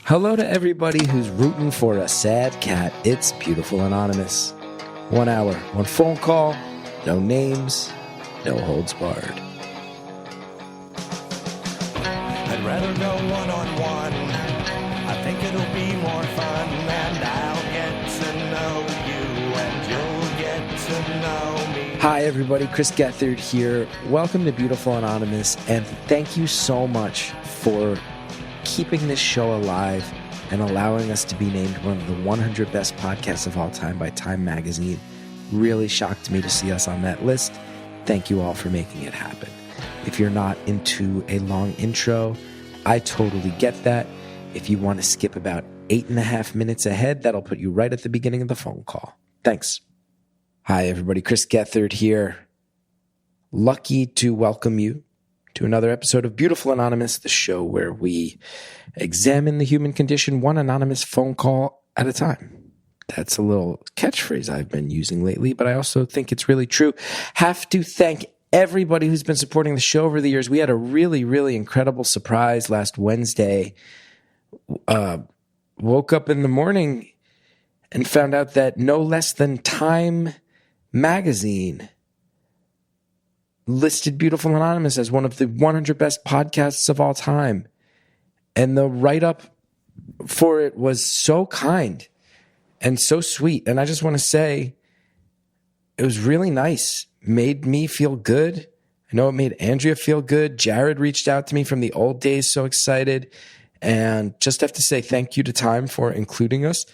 Hello to everybody who's rooting for a sad cat. It's Beautiful Anonymous. 1 hour, one phone call, no names, no holds barred. I'd rather go one-on-one. I think it'll be more fun, and I'll get to know you, and you'll get to know me. Hi everybody, Chris Gethard here. Welcome to Beautiful Anonymous, and thank you so much for keeping this show alive and allowing us to be named one of the 100 best podcasts of all time by Time Magazine. Really shocked me to see us on that list. Thank you all for making it happen. If you're not into a long intro, I totally get that. If you want to skip about 8.5 minutes ahead, that'll put you right at the beginning of the phone call. Thanks. Hi everybody, Chris Gethard here. Lucky to welcome you to another episode of Beautiful Anonymous, the show where we examine the human condition one anonymous phone call at a time. That's a little catchphrase I've been using lately, but I also think it's really true. Have to thank everybody who's been supporting the show over the years. We had a really, really incredible surprise last Wednesday. Woke up in the morning and found out that no less than Time Magazine listed Beautiful Anonymous as one of the 100 best podcasts of all time. And the write-up for it was so kind and so sweet. And I just want to say it was really nice. Made me feel good. I know it made Andrea feel good. Jared reached out to me from the old days, so excited. And just have to say thank you to Time for including us.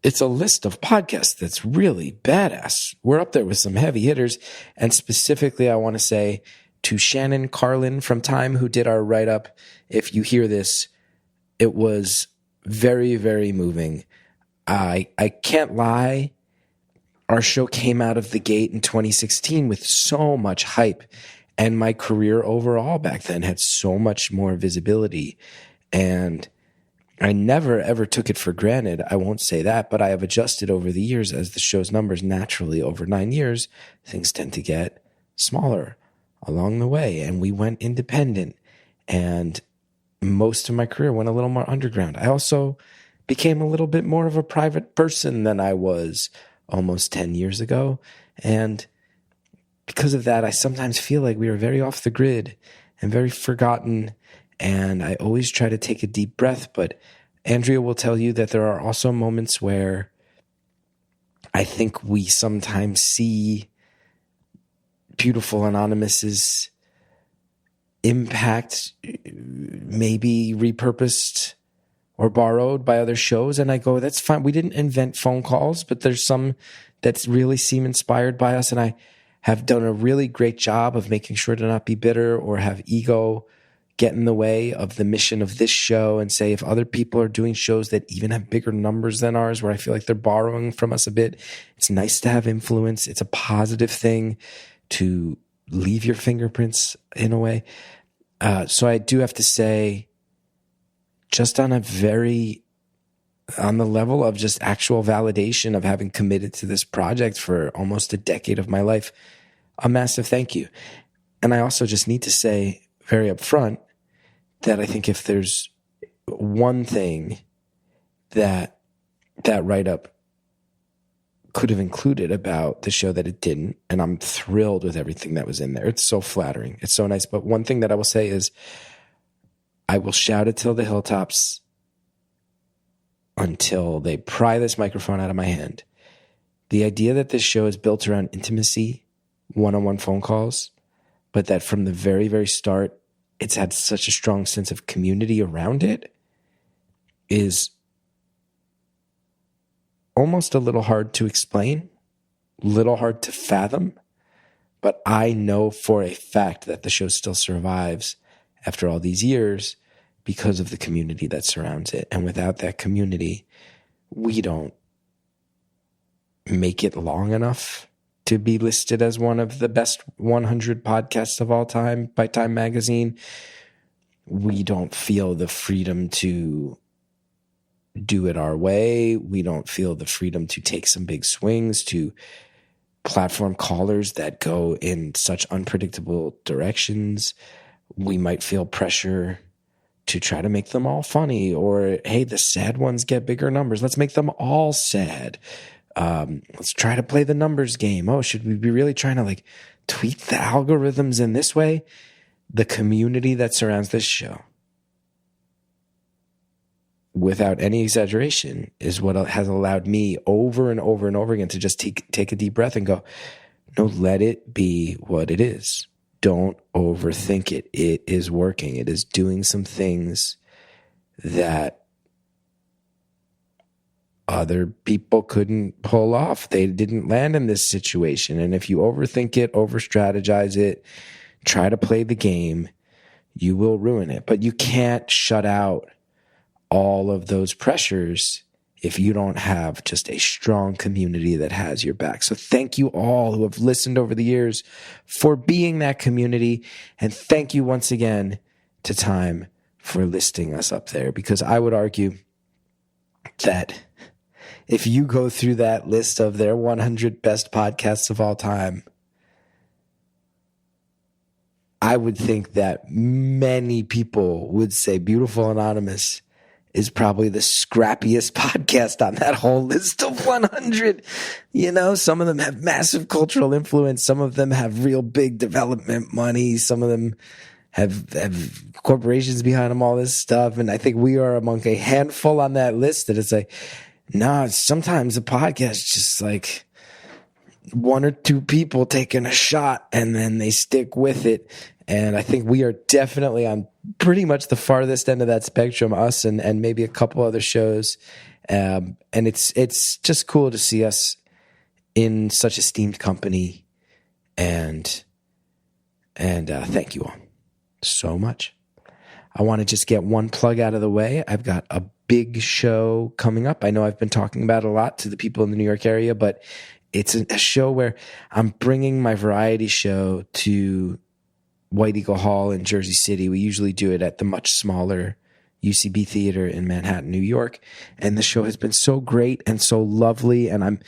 It's a list of podcasts that's really badass. We're up there with some heavy hitters. And specifically, I want to say to Shannon Carlin from Time, who did our write-up. If you hear this, it was very, very moving. I can't lie. Our show came out of the gate in 2016 with so much hype. And my career overall back then had so much more visibility. And I never, ever took it for granted. I won't say that, but I have adjusted over the years as the show's numbers naturally over 9 years, things tend to get smaller along the way. And we went independent, and most of my career went a little more underground. I also became a little bit more of a private person than I was almost 10 years ago. And because of that, I sometimes feel like we are very off the grid and very forgotten. And I always try to take a deep breath, but Andrea will tell you that there are also moments where I think we sometimes see Beautiful Anonymous's impact maybe repurposed or borrowed by other shows. And I go, that's fine. We didn't invent phone calls, but there's some that really seem inspired by us. And I have done a really great job of making sure to not be bitter or have ego get in the way of the mission of this show, and say if other people are doing shows that even have bigger numbers than ours, where I feel like they're borrowing from us a bit, it's nice to have influence. It's a positive thing to leave your fingerprints in a way. So I do have to say, just on the level of just actual validation of having committed to this project for almost a decade of my life, a massive thank you. And I also just need to say very upfront that I think if there's one thing that write-up could have included about the show that it didn't, and I'm thrilled with everything that was in there. It's so flattering. It's so nice. But one thing that I will say is I will shout it till the hilltops until they pry this microphone out of my hand. The idea that this show is built around intimacy, one-on-one phone calls, but that from the very, very start, it's had such a strong sense of community around it, is almost a little hard to explain, little hard to fathom. But I know for a fact that the show still survives after all these years because of the community that surrounds it. And without that community, we don't make it long enough to be listed as one of the best 100 podcasts of all time by Time Magazine. We don't feel the freedom to do it our way. We don't feel the freedom to take some big swings, to platform callers that go in such unpredictable directions. We might feel pressure to try to make them all funny, or, hey, the sad ones get bigger numbers. Let's make them all sad. Let's try to play the numbers game. Oh, should we be really trying to like tweak the algorithms in this way? The community that surrounds this show, without any exaggeration, is what has allowed me over and over and over again to just take a deep breath and go, no, let it be what it is. Don't overthink it. It is working. It is doing some things that other people couldn't pull off. They didn't land in this situation. And if you overthink it, over-strategize it, try to play the game, you will ruin it. But you can't shut out all of those pressures if you don't have just a strong community that has your back. So thank you all who have listened over the years for being that community. And thank you once again to Time for listing us up there, because I would argue that if you go through that list of their 100 best podcasts of all time, I would think that many people would say Beautiful Anonymous is probably the scrappiest podcast on that whole list of 100. You know, some of them have massive cultural influence. Some of them have real big development money. Some of them have corporations behind them, all this stuff. And I think we are among a handful on that list that it's like, no, sometimes a podcast is just like one or two people taking a shot and then they stick with it. And I think we are definitely on pretty much the farthest end of that spectrum, us and maybe a couple other shows. And it's just cool to see us in such esteemed company. And thank you all so much. I want to just get one plug out of the way. I've got a big show coming up. I know I've been talking about it a lot to the people in the New York area, but it's a show where I'm bringing my variety show to White Eagle Hall in Jersey City. We usually do it at the much smaller UCB Theater in Manhattan, New York. And the show has been so great and so lovely. And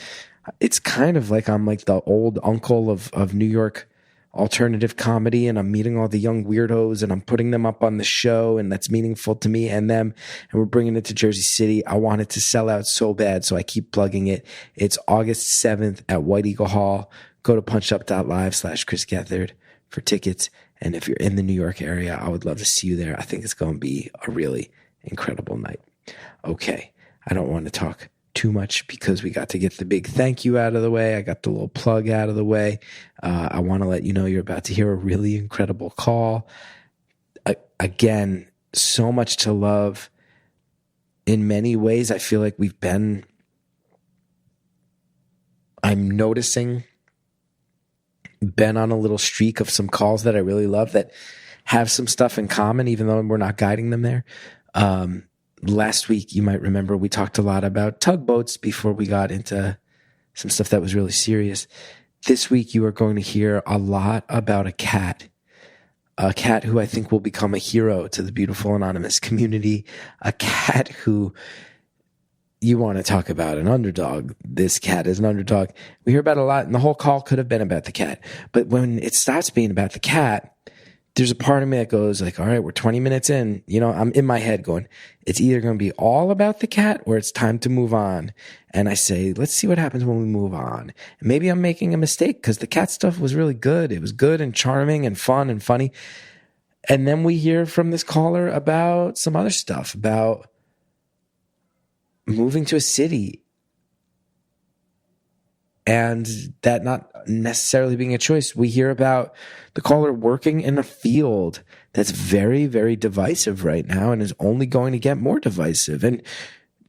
it's kind of like I'm like the old uncle of New York alternative comedy, and I'm meeting all the young weirdos and I'm putting them up on the show, and that's meaningful to me and them. And we're bringing it to Jersey City. I want it to sell out so bad, so I keep plugging it. It's August 7th at White Eagle Hall. Go to punchup.live/Chris Gethard for tickets. And if you're in the New York area, I would love to see you there. I think it's going to be a really incredible night. Okay, I don't want to talk too much because we got to get the big thank you out of the way. I got the little plug out of the way. I want to let you know you're about to hear a really incredible call. Again, so much to love. In many ways, I feel like I'm noticing, been on a little streak of some calls that I really love that have some stuff in common, even though we're not guiding them there. Last week, you might remember, we talked a lot about tugboats before we got into some stuff that was really serious. This week, you are going to hear a lot about a cat who I think will become a hero to the Beautiful Anonymous community, a cat who you want to talk about an underdog. This cat is an underdog. We hear about it a lot, and the whole call could have been about the cat. But when it stops being about the cat, there's a part of me that goes like, all right, we're 20 minutes in. You know, I'm in my head going, it's either going to be all about the cat or it's time to move on. And I say, let's see what happens when we move on. And maybe I'm making a mistake because the cat stuff was really good. It was good and charming and fun and funny. And then we hear from this caller about some other stuff, about moving to a city and that not necessarily being a choice. We hear about the caller working in a field that's very, very divisive right now and is only going to get more divisive. And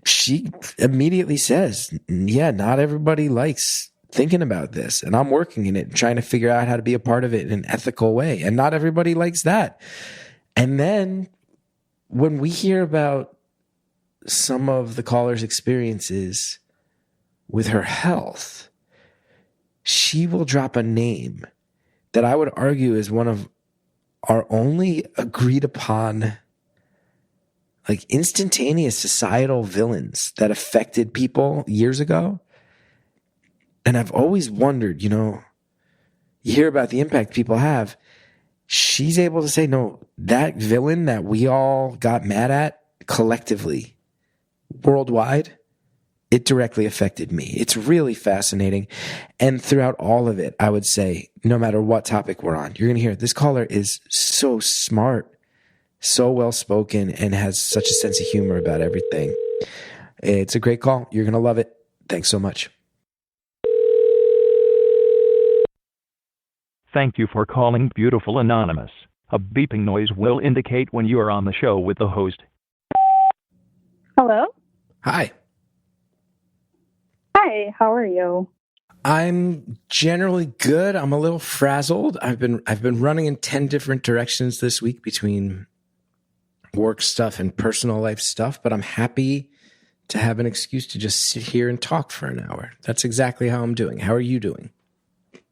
she immediately says, yeah, not everybody likes thinking about this. And I'm working in it and trying to figure out how to be a part of it in an ethical way. And not everybody likes that. And then when we hear about some of the caller's experiences with her health, she will drop a name that I would argue is one of our only agreed upon, like, instantaneous societal villains that affected people years ago. And I've always wondered, you know, you hear about the impact people have, she's able to say, no, that villain that we all got mad at collectively, worldwide, it directly affected me. It's really fascinating. And throughout all of it, I would say, no matter what topic we're on, you're going to hear this caller is so smart, so well-spoken, and has such a sense of humor about everything. It's a great call. You're going to love it. Thanks so much. Thank you for calling Beautiful Anonymous. A beeping noise will indicate when you are on the show with the host. Hello? Hi. Hi, how are you? I'm generally good. I'm a little frazzled. I've been running in 10 different directions this week between work stuff and personal life stuff, but I'm happy to have an excuse to just sit here and talk for an hour. That's exactly how I'm doing. How are you doing?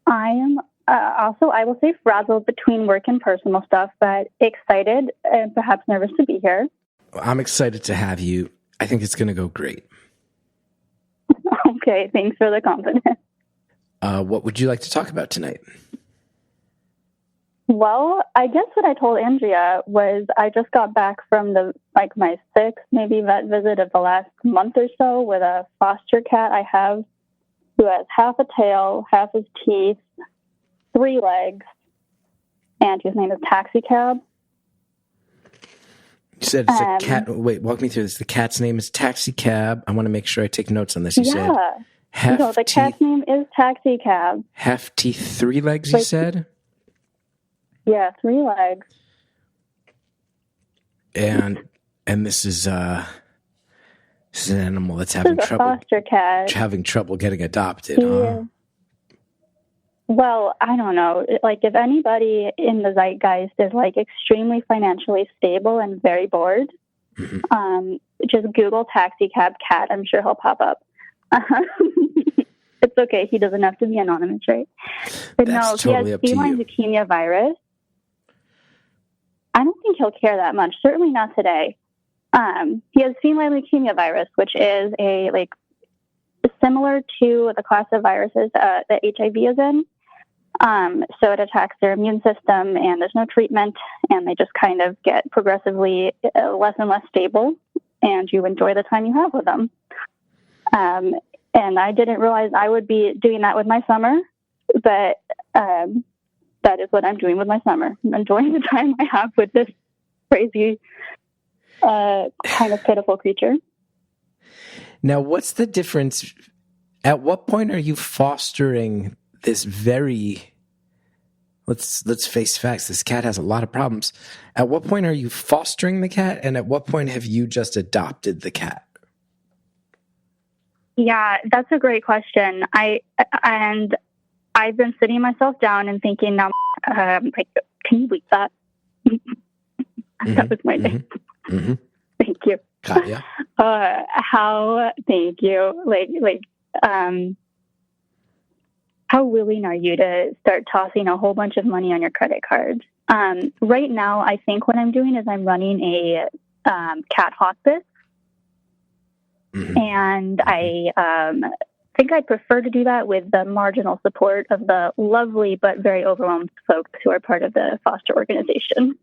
I am also, I will say, frazzled between work and personal stuff, but excited and perhaps nervous to be here. I'm excited to have you. I think it's going to go great. Okay, thanks for the confidence. What would you like to talk about tonight? Well, I guess what I told Andrea was I just got back from my sixth maybe vet visit of the last month or so with a foster cat I have who has half a tail, half his teeth, 3 legs, and his name is Taxi Cab. You said it's a cat. Wait, walk me through this. The cat's name is Taxi Cab. I want to make sure I take notes on this. You said half the teeth, cat's name is Taxi Cab. half teeth, 3 legs, you said? Yeah, 3 legs. And this is an animal that's having trouble. Foster cat. Having trouble getting adopted. Huh? Well, I don't know. Like, if anybody in the zeitgeist is like extremely financially stable and very bored, just Google Taxi Cab cat. I'm sure he'll pop up. It's okay. He doesn't have to be anonymous, right? But That's no, totally he up has to feline you. leukemia virus. I don't think he'll care that much. Certainly not today. He has feline leukemia virus, which is similar to the class of viruses that HIV is in. So it attacks their immune system, and there's no treatment, and they just kind of get progressively less and less stable, and you enjoy the time you have with them. And I didn't realize I would be doing that with my summer, but that is what I'm doing with my summer. I'm enjoying the time I have with this crazy, kind of pitiful creature. Now, what's the difference? At what point are you fostering this very, let's face facts, this cat has a lot of problems. At what point are you fostering the cat, and at what point have you just adopted the cat? Yeah, that's a great question. I've been sitting myself down and thinking, now, can you believe that? That was my name. Mm-hmm. Thank you. Katya. Thank you. How willing are you to start tossing a whole bunch of money on your credit card? Right now, I think what I'm doing is I'm running a cat hospice. And I think I'd prefer to do that with the marginal support of the lovely but very overwhelmed folks who are part of the foster organization.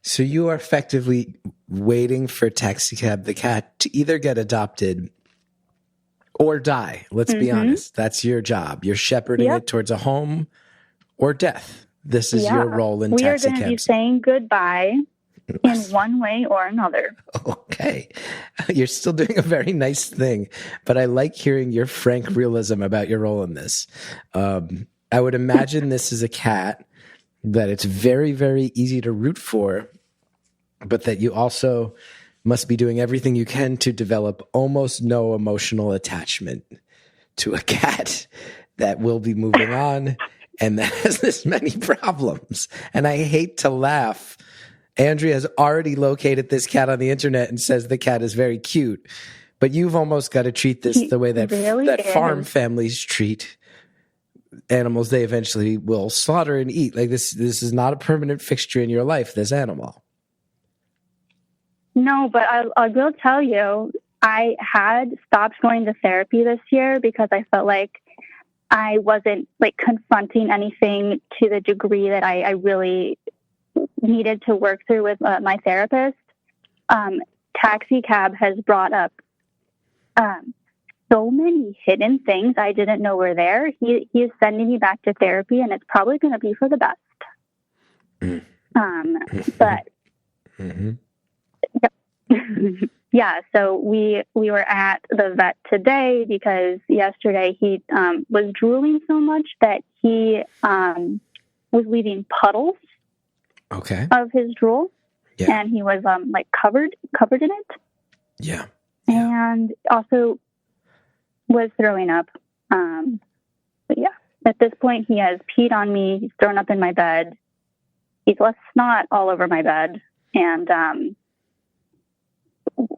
So you are effectively waiting for Taxi Cab the cat to either get adopted or die. Let's be honest. That's your job. You're shepherding it towards a home or death. This is your role in Taxi Cab. We are going to be saying goodbye in one way or another. Okay. You're still doing a very nice thing, but I like hearing your frank realism about your role in this. I would imagine this is a cat that it's very, very easy to root for, but that you also must be doing everything you can to develop almost no emotional attachment to a cat that will be moving on and that has this many problems. And I hate to laugh. Andrea has already located this cat on the internet and says the cat is very cute, but you've almost got to treat this the way that farm families treat animals they eventually will slaughter and eat. Like this is not a permanent fixture in your life, this animal. No, but I will tell you, I had stopped going to therapy this year because I felt like I wasn't like confronting anything to the degree that I really needed to work through with my therapist. Taxi Cab has brought up so many hidden things I didn't know were there. He is sending me back to therapy, and it's probably going to be for the best. But yeah, so we were at the vet today because yesterday he was drooling so much that he was leaving puddles of his drool, and he was like covered in it. Yeah. And also was throwing up. But yeah, at this point he has peed on me. He's thrown up in my bed. He's left snot all over my bed. And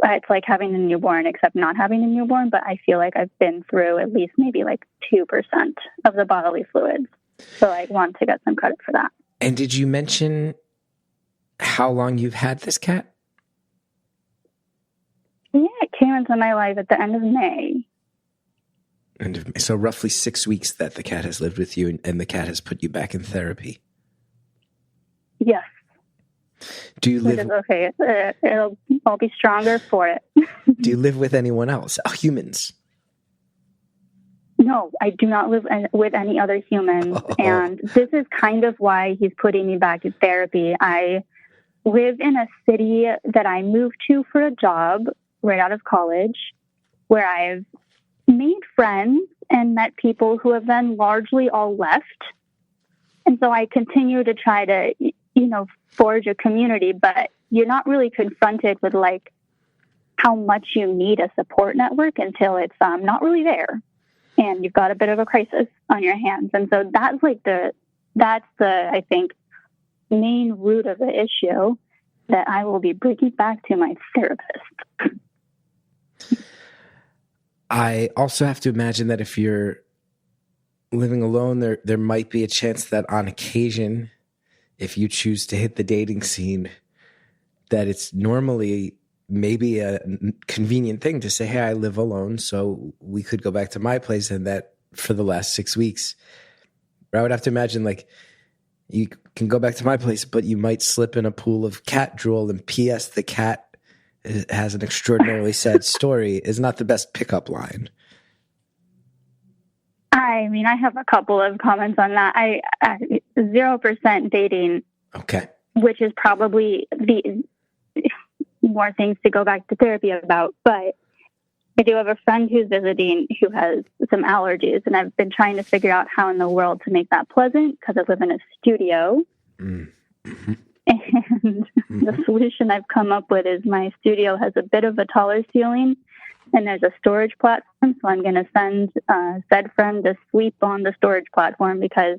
it's like having a newborn, except not having a newborn. But I feel like I've been through at least maybe like 2% of the bodily fluids. So I want to get some credit for that. And did you mention how long you've had this cat? Yeah, it came into my life at the end of May. So roughly 6 weeks that the cat has lived with you, and the cat has put you back in therapy. Yes. Do you live? Okay, I'll be stronger for it. Do you live with anyone else? Humans? No, I do not live with any other humans. And this is kind of why he's putting me back in therapy. I live in a city that I moved to for a job right out of college, where I've made friends and met people who have then largely all left. And so I continue to try to, forge a community, but you're not really confronted with like how much you need a support network until it's not really there. And you've got a bit of a crisis on your hands. And so that's the, I think, main root of the issue that I will be bringing back to my therapist. I also have to imagine that if you're living alone, there might be a chance that on occasion, if you choose to hit the dating scene, that it's normally maybe a convenient thing to say, hey, I live alone, so we could go back to my place, and that for the last 6 weeks. I would have to imagine, like, you can go back to my place, but you might slip in a pool of cat drool, and P.S. the cat has an extraordinarily sad story is not the best pickup line. I mean, I have a couple of comments on that. I 0% dating. Okay. Which is probably the more things to go back to therapy about. But I do have a friend who's visiting who has some allergies, and I've been trying to figure out how in the world to make that pleasant because I live in a studio. Mm-hmm. And the solution I've come up with is my studio has a bit of a taller ceiling, and there's a storage platform. So I'm going to send said friend to sleep on the storage platform because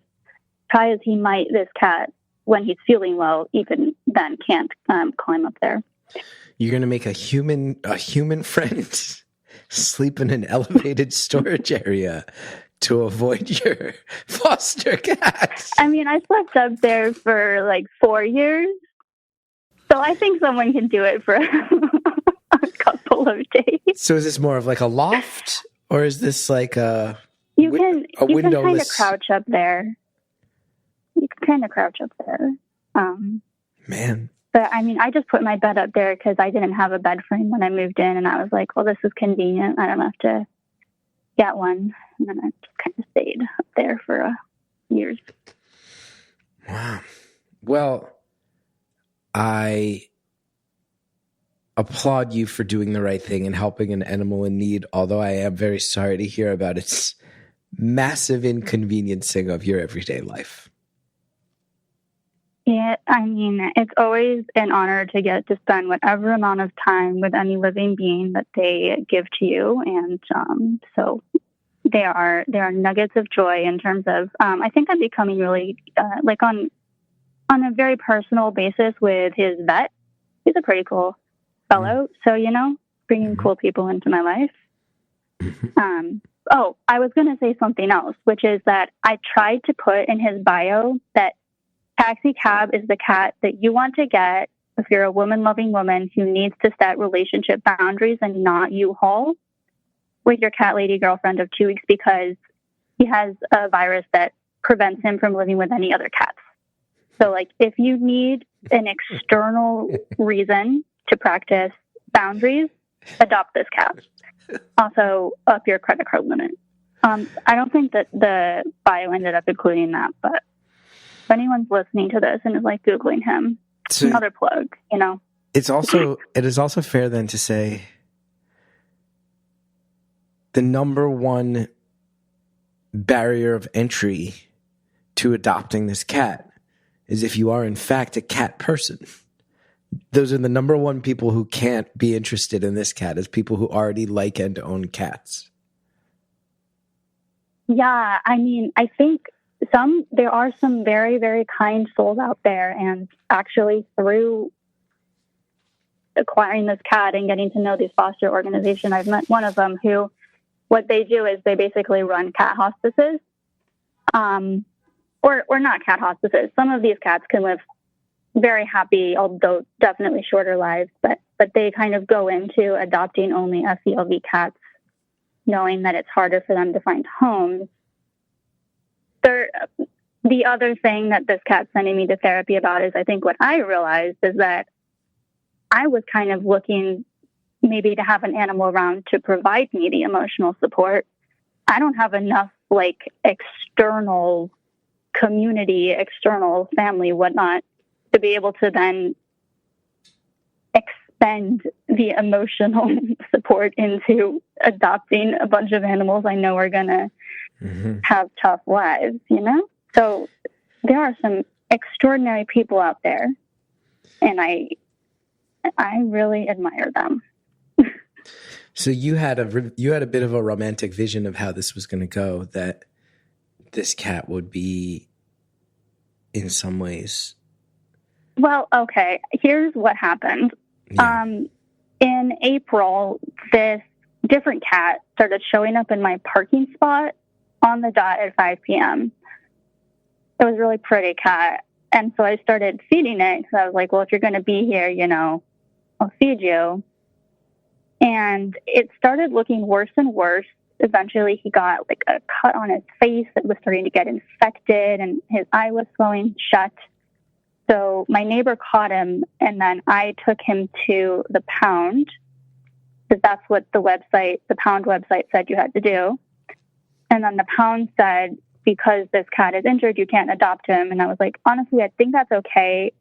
try as he might, this cat, when he's feeling well, even then can't climb up there. You're going to make a human friend sleep in an elevated storage area to avoid your foster cat. I mean, I slept up there for like 4 years. So I think someone can do it for a couple of days. So is this more of like a loft, or is this like a You can windowless... kind of crouch up there. You can kind of crouch up there. Man. But I mean, I just put my bed up there because I didn't have a bed frame when I moved in, and I was like, well, this is convenient. I don't have to get one. And then I just kind of stayed up there for years. Wow. Well, I applaud you for doing the right thing and helping an animal in need, although I am very sorry to hear about its massive inconveniencing of your everyday life. Yeah, I mean, it's always an honor to get to spend whatever amount of time with any living being that they give to you. And so they are nuggets of joy in terms of, I think I'm becoming really like on a very personal basis with his vet. He's a pretty cool fellow. So, bringing cool people into my life. Oh, I was going to say something else, which is that I tried to put in his bio that Taxi Cab is the cat that you want to get if you're a woman-loving woman who needs to set relationship boundaries and not U-Haul with your cat lady girlfriend of 2 weeks, because he has a virus that prevents him from living with any other cats. So, like, if you need an external reason to practice boundaries, adopt this cat. Also, up your credit card limit. I don't think that the bio ended up including that, but if anyone's listening to this and is like Googling him, So another plug, you know. it is also fair then to say the number one barrier of entry to adopting this cat is if you are in fact a cat person. Those are the number one people who can't be interested in this cat, is people who already like and own cats. Yeah, I mean, I think there are some very, very kind souls out there, and actually through acquiring this cat and getting to know these foster organizations, I've met one of them who, what they do is they basically run cat hospices, or not cat hospices. Some of these cats can live very happy, although definitely shorter lives, but they kind of go into adopting only FELV cats, knowing that it's harder for them to find homes. The other thing that this cat's sending me to therapy about is, I think what I realized is that I was kind of looking maybe to have an animal around to provide me the emotional support. I don't have enough like external community, external family, whatnot, to be able to then expend the emotional support into adopting a bunch of animals I know are going to have tough lives, you know? So there are some extraordinary people out there, and I really admire them. So you had a bit of a romantic vision of how this was going to go, that this cat would be in some ways. Well, okay, here's what happened. Yeah. In April, this different cat started showing up in my parking spot on the dot at 5 p.m. It was a really pretty cat. And so I started feeding it because I was like, well, if you're going to be here, you know, I'll feed you. And it started looking worse and worse. Eventually he got like a cut on his face that was starting to get infected, and his eye was swelling shut. So my neighbor caught him, and then I took him to the pound, because that's what the pound website said you had to do. And then the pound said, because this cat is injured, you can't adopt him. And I was like, honestly, I think that's okay.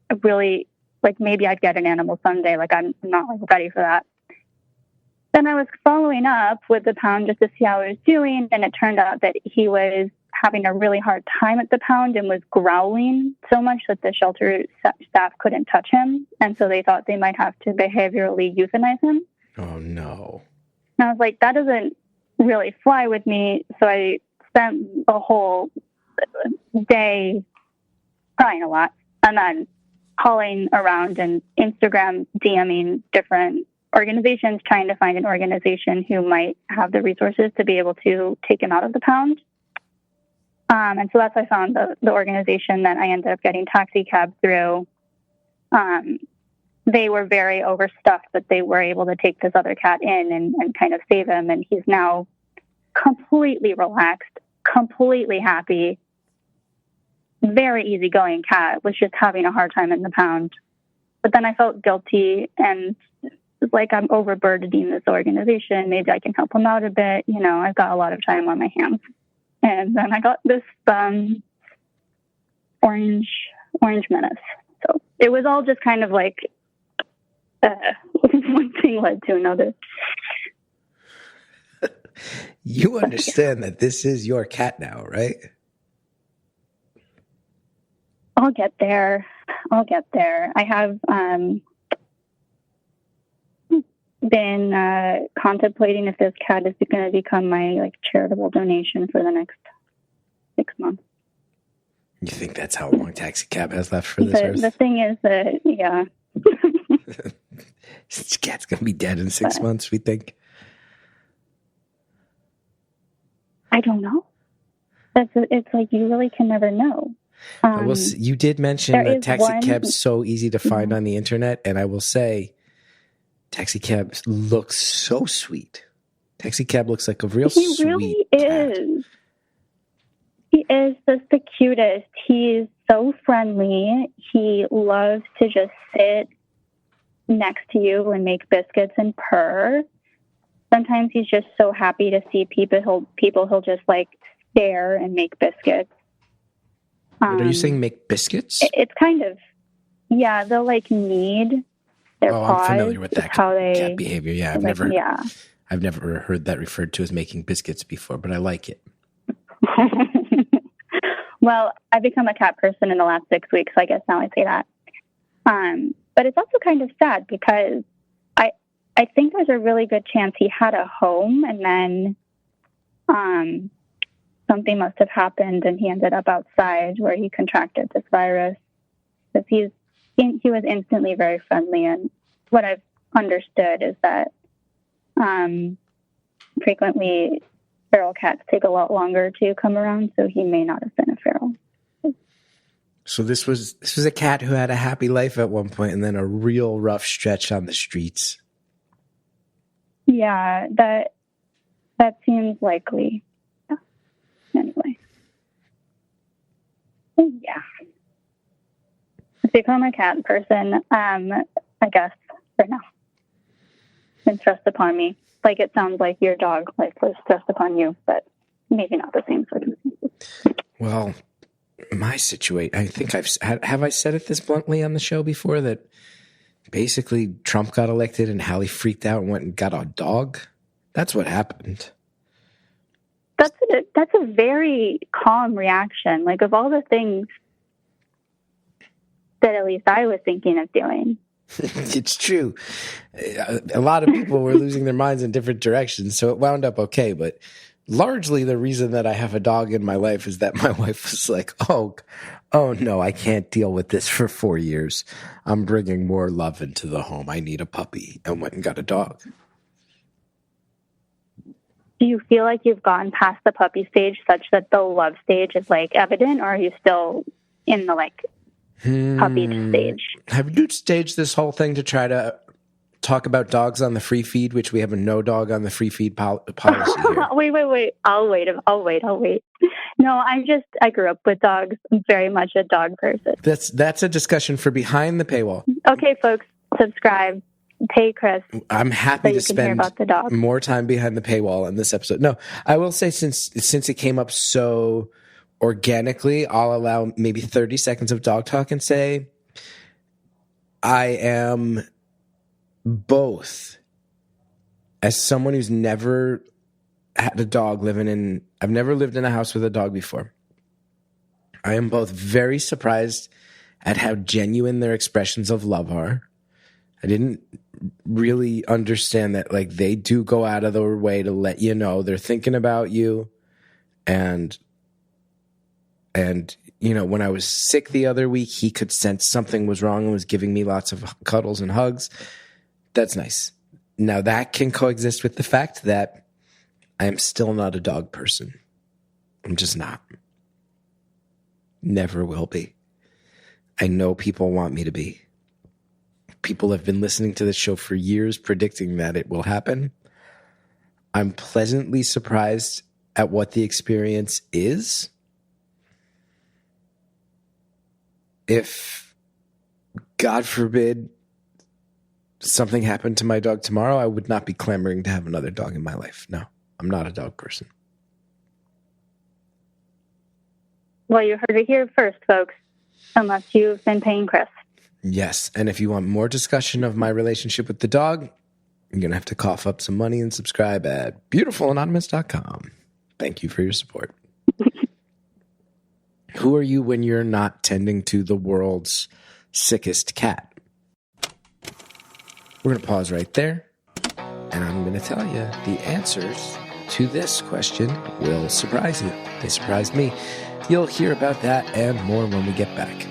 I really, like, maybe I'd get an animal someday. Like, I'm not like ready for that. Then I was following up with the pound just to see how he was doing. And it turned out that he was having a really hard time at the pound and was growling so much that the shelter staff couldn't touch him. And so they thought they might have to behaviorally euthanize him. Oh, no. And I was like, that doesn't really fly with me. So I spent the whole day crying a lot, and then calling around and Instagram DMing different organizations, trying to find an organization who might have the resources to be able to take him out of the pound. And so that's how I found the organization that I ended up getting taxi cabs through. They were very overstuffed, but they were able to take this other cat in and kind of save him. And he's now completely relaxed, completely happy, very easygoing cat, was just having a hard time in the pound. But then I felt guilty and was like, I'm overburdening this organization. Maybe I can help him out a bit. You know, I've got a lot of time on my hands. And then I got this orange menace. So it was all just kind of like one thing led to another. You understand that this is your cat now, right? I'll get there. I have been contemplating if this cat is going to become my charitable donation for the next 6 months. You think that's how long Taxi Cab has left for this earth? The thing is that, yeah. This cat's going to be dead in 6 months, we think. I don't know. It's like you really can never know. You did mention that Taxi Cab's so easy to find on the internet, and I will say, Taxi Cab looks so sweet. Taxi Cab looks like a real sweet He really cat. is. is just the cutest. He's so friendly. He loves to just sit next to you and make biscuits and purr. Sometimes he's just so happy to see people. He'll just like stare and make biscuits. What are you saying? Make biscuits? It's kind of, yeah. They'll like knead their paws. I'm familiar with that cat behavior. Yeah, I've never heard that referred to as making biscuits before, but I like it. Well, I've become a cat person in the last 6 weeks, so I guess now I say that. But it's also kind of sad because I think there's a really good chance he had a home and then something must have happened and he ended up outside where he contracted this virus. Because he was instantly very friendly, and what I've understood is that frequently feral cats take a lot longer to come around, so he may not have been a feral. So this was a cat who had a happy life at one point and then a real rough stretch on the streets. Yeah, that seems likely. Yeah. Anyway. Yeah. I've become a cat person, I guess, for now. Been stressed upon me. Like it sounds like your dog was stressed upon you, but maybe not the same circumstances. Well, my situation, I think have I said it this bluntly on the show before that basically Trump got elected and Hallie freaked out and went and got a dog? That's what happened. That's a very calm reaction. Like of all the things that at least I was thinking of doing. It's true. A lot of people were losing their minds in different directions, so it wound up okay. But largely the reason that I have a dog in my life is that my wife was like, oh no, I can't deal with this for 4 years. I'm bringing more love into the home. I need a puppy, and went and got a dog. Do you feel like you've gone past the puppy stage such that the love stage is like evident, or are you still in the like puppy stage? Have you staged this whole thing to try to talk about dogs on the free feed, which we have a no dog on the free feed policy here? Wait. I'll wait. No, I grew up with dogs. I'm very much a dog person. That's a discussion for behind the paywall. Okay, folks, subscribe. Pay Chris. I'm happy to spend more time behind the paywall in this episode. No, I will say since it came up so organically, I'll allow maybe 30 seconds of dog talk and say I am both, as someone who's never had a dog I've never lived in a house with a dog before. I am both very surprised at how genuine their expressions of love are. I didn't really understand that, like, they do go out of their way to let you know they're thinking about you. And you know, when I was sick the other week, he could sense something was wrong and was giving me lots of cuddles and hugs. That's nice. Now that can coexist with the fact that I am still not a dog person. I'm just not. Never will be. I know people want me to be. People have been listening to this show for years predicting that it will happen. I'm pleasantly surprised at what the experience is. If, God forbid, something happened to my dog tomorrow, I would not be clamoring to have another dog in my life. No, I'm not a dog person. Well, you heard it here first, folks, unless you've been paying Chris. Yes, and if you want more discussion of my relationship with the dog, you're going to have to cough up some money and subscribe at beautifulanonymous.com. Thank you for your support. Who are you when you're not tending to the world's sickest cat? We're going to pause right there, and I'm going to tell you the answers to this question will surprise you. They surprised me. You'll hear about that and more when we get back.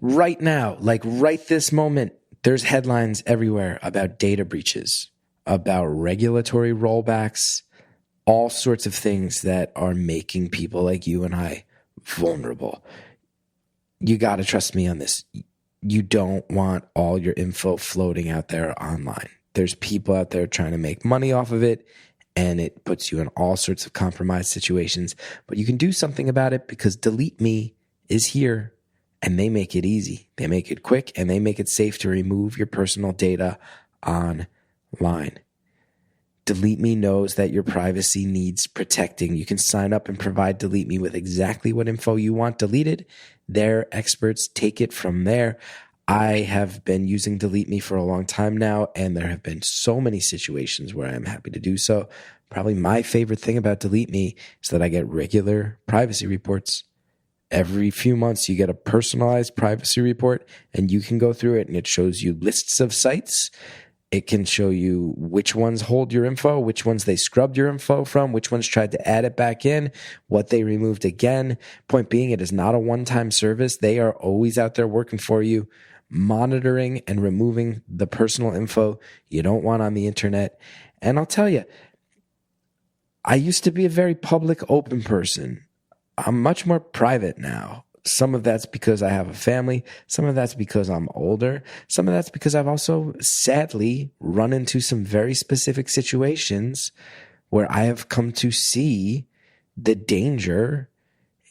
Right now, like right this moment, there's headlines everywhere about data breaches, about regulatory rollbacks, all sorts of things that are making people like you and I vulnerable. You got to trust me on this. You don't want all your info floating out there online. There's people out there trying to make money off of it, and it puts you in all sorts of compromised situations. But you can do something about it because Delete Me is here, and they make it easy. They make it quick, and they make it safe to remove your personal data online. Delete Me knows that your privacy needs protecting. You can sign up and provide Delete Me with exactly what info you want deleted. Their experts take it from there. I have been using Delete Me for a long time now, and there have been so many situations where I'm happy to do so. Probably my favorite thing about Delete Me is that I get regular privacy reports. Every few months, you get a personalized privacy report, and you can go through it, and it shows you lists of sites. It can show you which ones hold your info, which ones they scrubbed your info from, which ones tried to add it back in, what they removed again. Point being, it is not a one-time service. They are always out there working for you, monitoring and removing the personal info you don't want on the internet. And I'll tell you, I used to be a very public, open person. I'm much more private now. Some of that's because I have a family. Some of that's because I'm older. Some of that's because I've also sadly run into some very specific situations where I have come to see the danger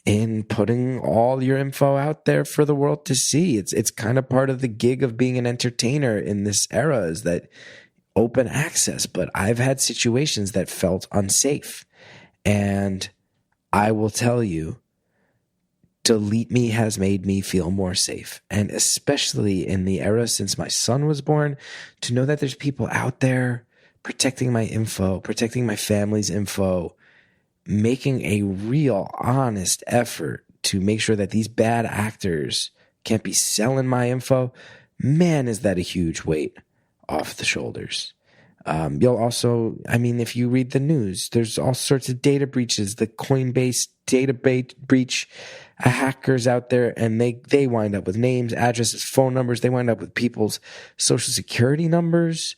in putting all your info out there for the world to see. It's kind of part of the gig of being an entertainer in this era, is that open access. But I've had situations that felt unsafe. And I will tell you, Delete Me has made me feel more safe. And especially in the era since my son was born, to know that there's people out there protecting my info, protecting my family's info, making a real honest effort to make sure that these bad actors can't be selling my info, man, is that a huge weight off the shoulders. You'll also, if you read the news, there's all sorts of data breaches, the Coinbase data breach, hackers out there, and they wind up with names, addresses, phone numbers. They wind up with people's social security numbers,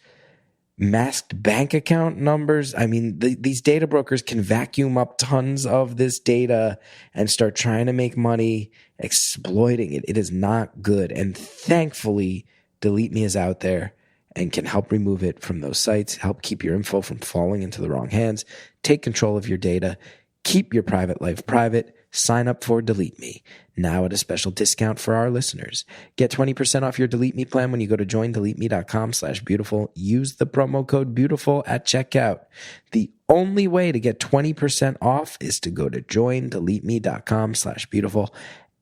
masked bank account numbers. These data brokers can vacuum up tons of this data and start trying to make money exploiting it. It is not good. And thankfully, Delete Me is out there and can help remove it from those sites, help keep your info from falling into the wrong hands, take control of your data, keep your private life private. Sign up for Delete Me, now at a special discount for our listeners. Get 20% off your Delete Me plan when you go to joindeleteme.com/beautiful. Use the promo code BEAUTIFUL at checkout. The only way to get 20% off is to go to joindeleteme.com/beautiful.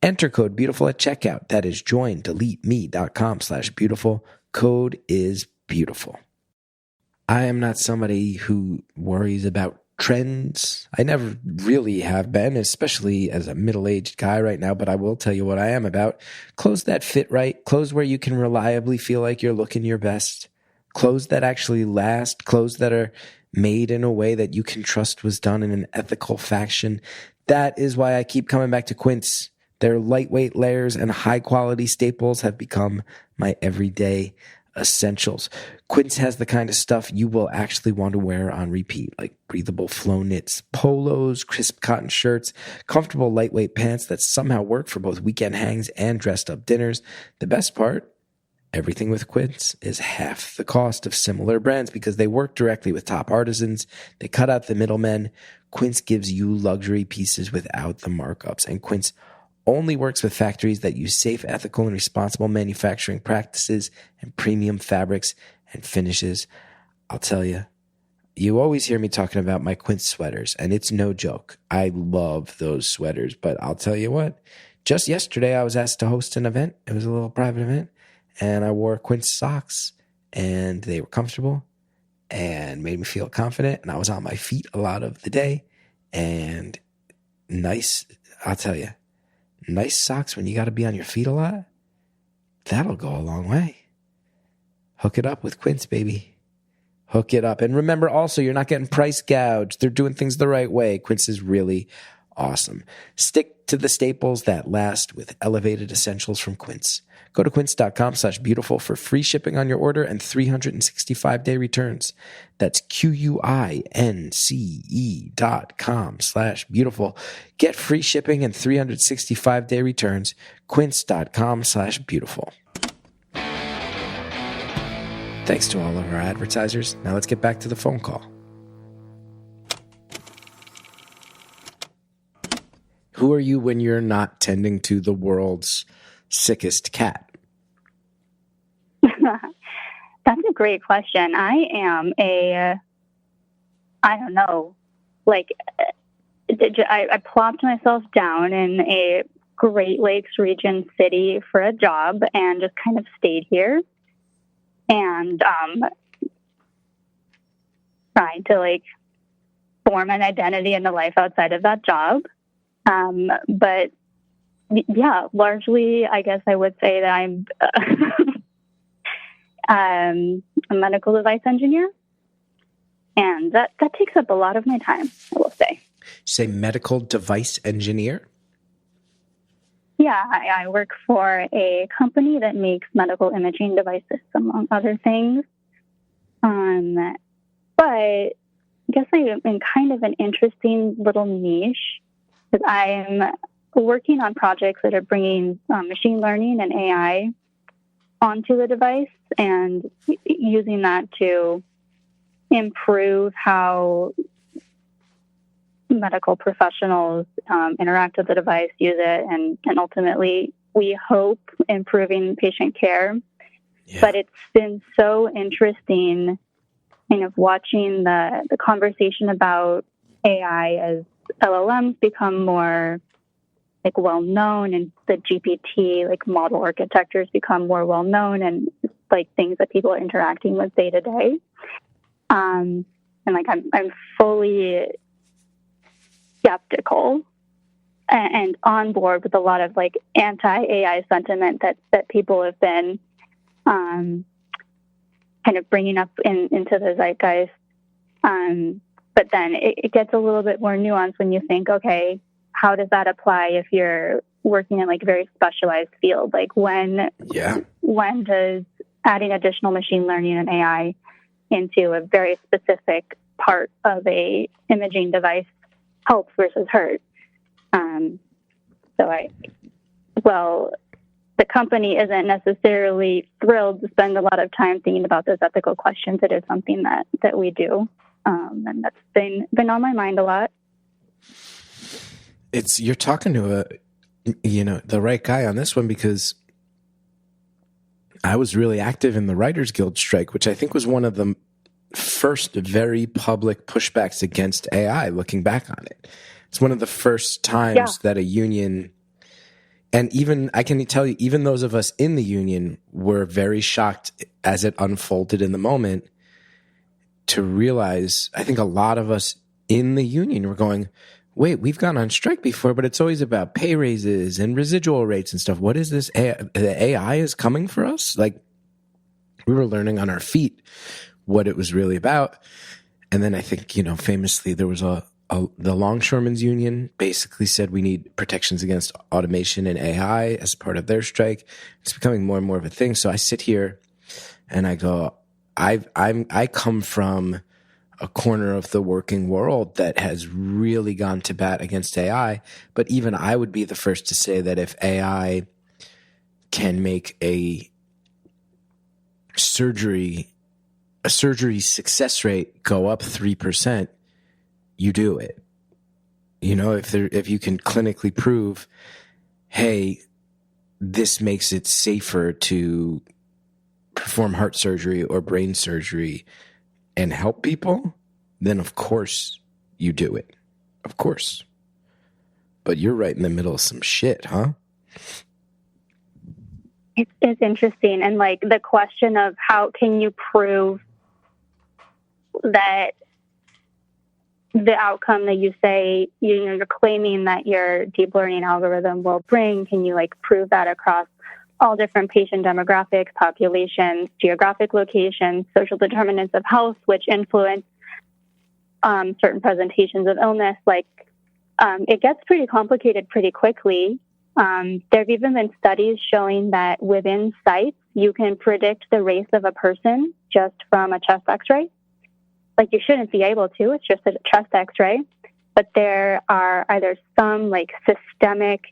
Enter code BEAUTIFUL at checkout. That is joindeleteme.com/beautiful. Code is BEAUTIFUL. I am not somebody who worries about trends. I never really have been, especially as a middle-aged guy right now, but I will tell you what I am about. Clothes that fit right, clothes where you can reliably feel like you're looking your best, clothes that actually last, clothes that are made in a way that you can trust was done in an ethical fashion. That is why I keep coming back to Quince. Their lightweight layers and high-quality staples have become my everyday essentials. Quince has the kind of stuff you will actually want to wear on repeat, like breathable flow knits, polos, crisp cotton shirts, comfortable lightweight pants that somehow work for both weekend hangs and dressed up dinners. The best part, everything with Quince is half the cost of similar brands because they work directly with top artisans. They cut out the middlemen. Quince gives you luxury pieces without the markups, and Quince only works with factories that use safe, ethical, and responsible manufacturing practices and premium fabrics and finishes. I'll tell you, you always hear me talking about my Quince sweaters, and it's no joke. I love those sweaters, but I'll tell you what, just yesterday I was asked to host an event. It was a little private event, and I wore Quince socks, and they were comfortable and made me feel confident, and I was on my feet a lot of the day, and nice, I'll tell you, nice socks when you got to be on your feet a lot, that'll go a long way. Hook it up with Quince, baby. Hook it up. And remember also, you're not getting price gouged. They're doing things the right way. Quince is really awesome. Stick to the staples that last with elevated essentials from Quince. Go to quince.com/beautiful for free shipping on your order and 365-day returns. That's QUINCE.com/beautiful. Get free shipping and 365-day returns. Quince.com/beautiful. Thanks to all of our advertisers. Now let's get back to the phone call. Who are you when you're not tending to the world's sickest cat? That's a great question. I am I don't know, like, I plopped myself down in a Great Lakes region city for a job and just kind of stayed here and trying to like form an identity in the life outside of that job. But yeah, largely, I guess I would say that I'm a medical device engineer, and that takes up a lot of my time, I will say. Say medical device engineer? Yeah, I work for a company that makes medical imaging devices, among other things. But I guess I'm in kind of an interesting little niche, because I'm working on projects that are bringing machine learning and AI onto the device and using that to improve how medical professionals interact with the device, use it, and ultimately, we hope, improving patient care. Yeah. But it's been so interesting kind of watching the conversation about AI as LLMs become more like well-known and the GPT like model architectures become more well-known and like things that people are interacting with day to day. And like I'm fully skeptical and on board with a lot of like anti-AI sentiment that people have been kind of bringing up into the zeitgeist. But then it gets a little bit more nuanced when you think, okay, how does that apply if you're working in like a very specialized field? Like when does adding additional machine learning and AI into a very specific part of a imaging device help versus hurt? The company isn't necessarily thrilled to spend a lot of time thinking about those ethical questions. It is something that we do. And that's been on my mind a lot. You're talking to the right guy on this one, because I was really active in the Writers Guild strike, which I think was one of the first very public pushbacks against AI, looking back on it. It's one of the first times that a union, and even, I can tell you, even those of us in the union were very shocked as it unfolded in the moment to realize, I think a lot of us in the union were going, wait, we've gone on strike before, but it's always about pay raises and residual rates and stuff. What is this? The AI is coming for us? Like, we were learning on our feet what it was really about. And then I think, famously there was the Longshoremen's Union basically said we need protections against automation and AI as part of their strike. It's becoming more and more of a thing. So I sit here and I go, I come from a corner of the working world that has really gone to bat against AI. But even I would be the first to say that if AI can make a surgery success rate go up 3%, you do it. If you can clinically prove, hey, this makes it safer to perform heart surgery or brain surgery and help people, then of course you do it. Of course. But you're right in the middle of some shit, huh? It's interesting. And like the question of how can you prove that the outcome that you say, you're claiming that your deep learning algorithm will bring, can you like prove that across all different patient demographics, populations, geographic locations, social determinants of health, which influence certain presentations of illness? Like, it gets pretty complicated pretty quickly. There have even been studies showing that within sites, you can predict the race of a person just from a chest x-ray. Like, you shouldn't be able to. It's just a chest x-ray. But there are either some, like, systemic,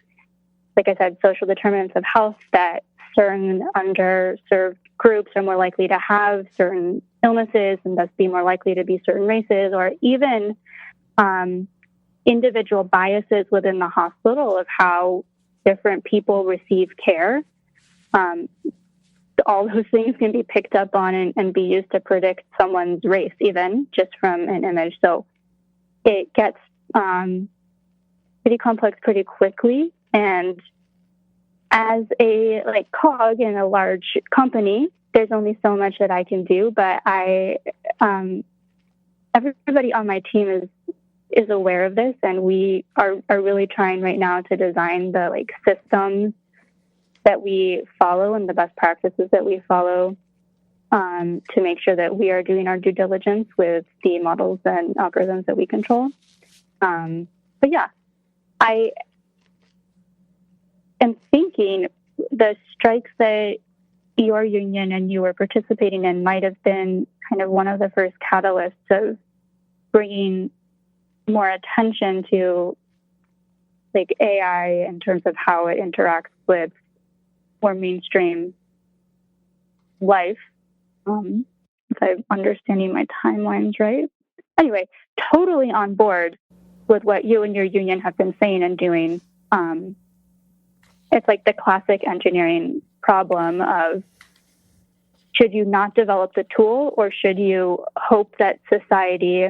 like I said, social determinants of health that certain underserved groups are more likely to have certain illnesses and thus be more likely to be certain races, or even individual biases within the hospital of how different people receive care. All those things can be picked up on and be used to predict someone's race, even just from an image. So it gets pretty complex pretty quickly. And as a cog in a large company, there's only so much that I can do. But everybody on my team is aware of this, and we are really trying right now to design the systems that we follow and the best practices that we follow to make sure that we are doing our due diligence with the models and algorithms that we control. But yeah, I am thinking the strikes that your union and you were participating in might have been kind of one of the first catalysts of bringing more attention to AI in terms of how it interacts with more mainstream life. If I'm understanding my timelines right. Anyway, totally on board with what you and your union have been saying and doing. It's like the classic engineering problem of, should you not develop the tool, or should you hope that society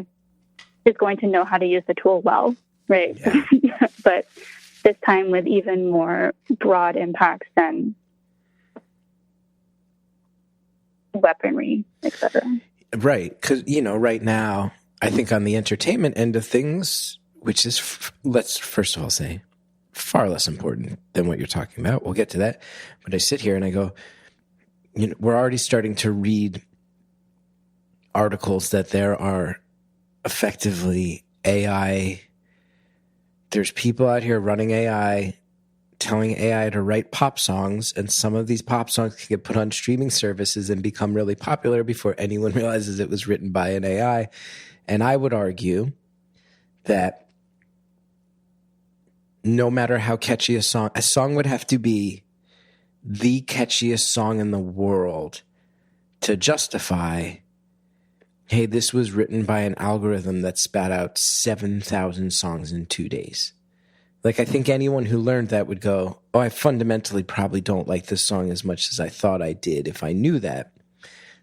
is going to know how to use the tool well, right? Yeah. But this time with even more broad impacts than weaponry, etc. Right, because, right now, I think on the entertainment end of things, which is, let's first of all say, far less important than what you're talking about. We'll get to that. But I sit here and I go, we're already starting to read articles that there are effectively AI. There's people out here running AI, telling AI to write pop songs, and some of these pop songs can get put on streaming services and become really popular before anyone realizes it was written by an AI. And I would argue that no matter how catchy a song would have to be the catchiest song in the world to justify, hey, this was written by an algorithm that spat out 7,000 songs in 2 days. I think anyone who learned that would go, oh, I fundamentally probably don't like this song as much as I thought I did if I knew that.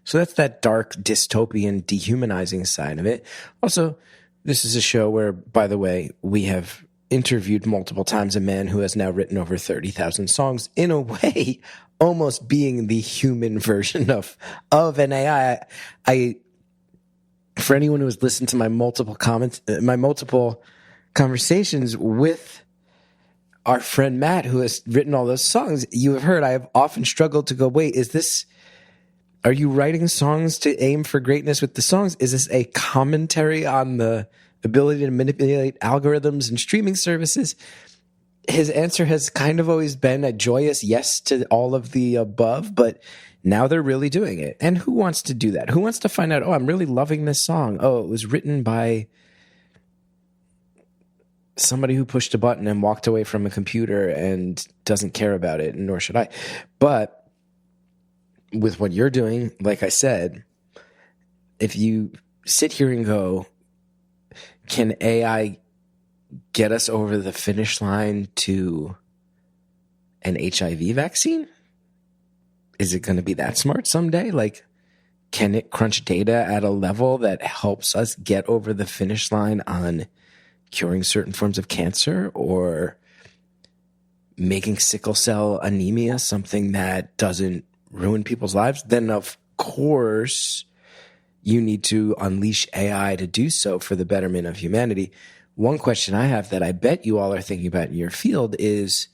So that's that dark, dystopian, dehumanizing side of it. Also, this is a show where, by the way, we have interviewed multiple times a man who has now written over 30,000 songs, in a way, almost being the human version of an AI. For anyone who has listened to my multiple conversations with our friend Matt, who has written all those songs, you have heard I have often struggled to go, wait, are you writing songs to aim for greatness with the songs? Is this a commentary on the ability to manipulate algorithms and streaming services? His answer has kind of always been a joyous yes to all of the above, but now they're really doing it. And who wants to do that? Who wants to find out, oh, I'm really loving this song. Oh, it was written by somebody who pushed a button and walked away from a computer and doesn't care about it, nor should I. But with what you're doing, like I said, if you sit here and go, can AI get us over the finish line to an HIV vaccine? Is it going to be that smart someday? Can it crunch data at a level that helps us get over the finish line on curing certain forms of cancer, or making sickle cell anemia something that doesn't ruin people's lives? Then, of course, you need to unleash AI to do so for the betterment of humanity. One question I have that I bet you all are thinking about in your field is,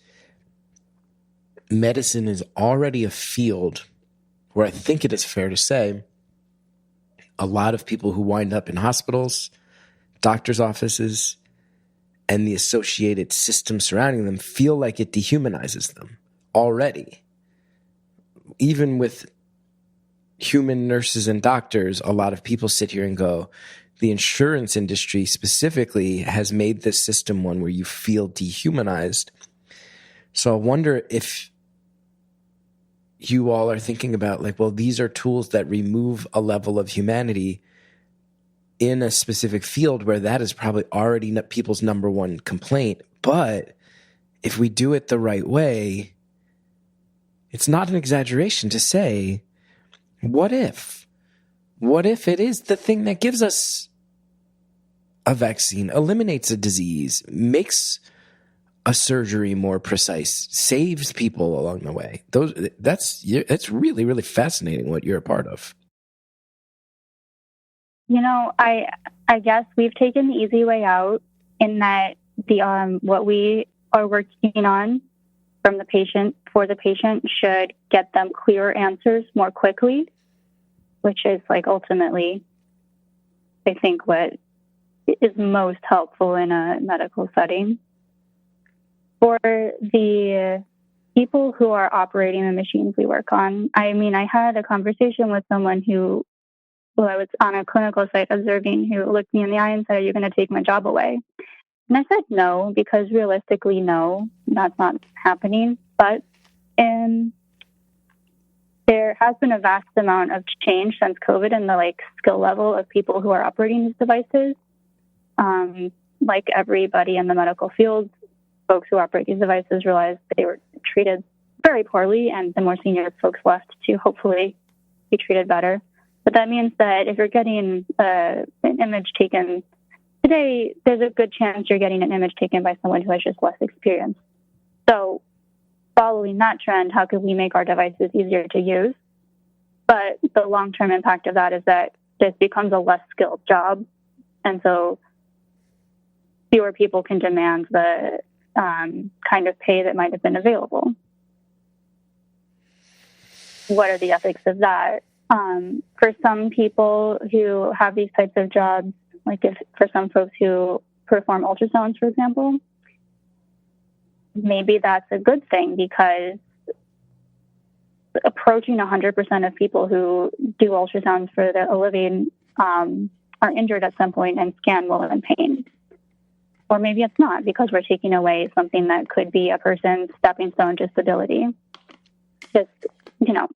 medicine is already a field where I think it is fair to say a lot of people who wind up in hospitals, doctors' offices, and the associated system surrounding them feel like it dehumanizes them already. Even with human nurses and doctors, a lot of people sit here and go, the insurance industry specifically has made this system one where you feel dehumanized. So I wonder if you all are thinking about, these are tools that remove a level of humanity in a specific field where that is probably already people's number one complaint. But if we do it the right way, it's not an exaggeration to say, what if? What if it is the thing that gives us a vaccine, eliminates a disease, makes a surgery more precise, saves people along the way? That's really, really fascinating what you're a part of. You know, I guess we've taken the easy way out in that what we are working on from the patient for the patient should get them clearer answers more quickly, which is like ultimately, I think, what is most helpful in a medical setting. For the people who are operating the machines we work on, I mean, I had a conversation with someone who I was on a clinical site observing, who looked me in the eye and said, "Are you going to take my job away?" And I said no, because realistically, no, that's not happening. But there has been a vast amount of change since COVID in the skill level of people who are operating these devices. Like everybody in the medical field, folks who operate these devices realized they were treated very poorly, and the more senior folks left to hopefully be treated better. But that means that if you're getting an image taken today, there's a good chance you're getting an image taken by someone who has just less experience. So following that trend, how could we make our devices easier to use? But the long-term impact of that is that this becomes a less skilled job. And so fewer people can demand the kind of pay that might have been available. What are the ethics of that? For some people who have these types of jobs, for some folks who perform ultrasounds, for example, maybe that's a good thing, because approaching 100% of people who do ultrasounds for a living are injured at some point and scan while in pain. Or maybe it's not, because we're taking away something that could be a person's stepping stone to stability. Just,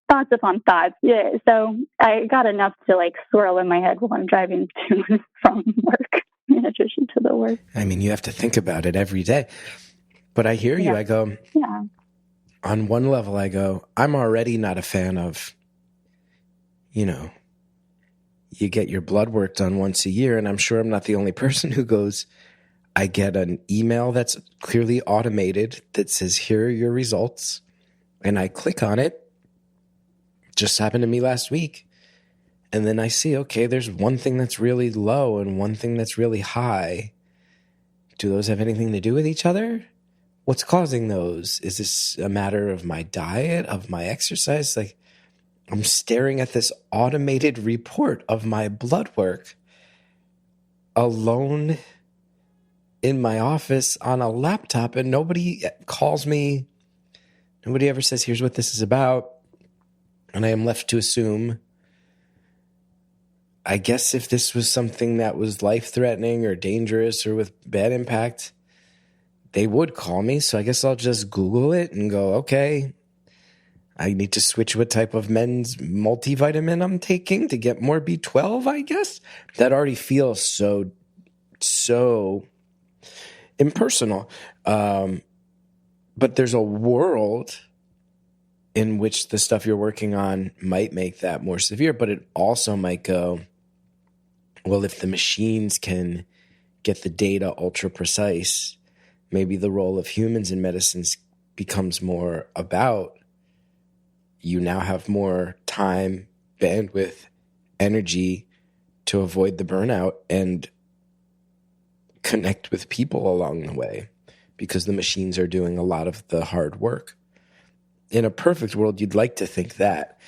thoughts upon thoughts. Yeah, so I got enough to swirl in my head while I'm driving to and from work, in addition to the work. I mean, you have to think about it every day. But I hear you. Yeah. I go, yeah. On one level, I go, I'm already not a fan of, you get your blood work done once a year, and I'm sure I'm not the only person who goes, I get an email that's clearly automated that says, here are your results. And I click on it. Just happened to me last week. And then I see, okay, there's one thing that's really low and one thing that's really high. Do those have anything to do with each other? What's causing those? Is this a matter of my diet, of my exercise? I'm staring at this automated report of my blood work alone in my office on a laptop, and nobody calls me. Nobody ever says, here's what this is about. And I am left to assume, I guess if this was something that was life-threatening or dangerous or with bad impact, they would call me. So I guess I'll just Google it and go, okay, I need to switch what type of men's multivitamin I'm taking to get more B12, I guess. That already feels so impersonal. But there's a world in which the stuff you're working on might make that more severe, but it also might go, well, if the machines can get the data ultra precise, maybe the role of humans in medicine becomes more about, you now have more time, bandwidth, energy to avoid the burnout and connect with people along the way, because the machines are doing a lot of the hard work. In a perfect world, you'd like to think that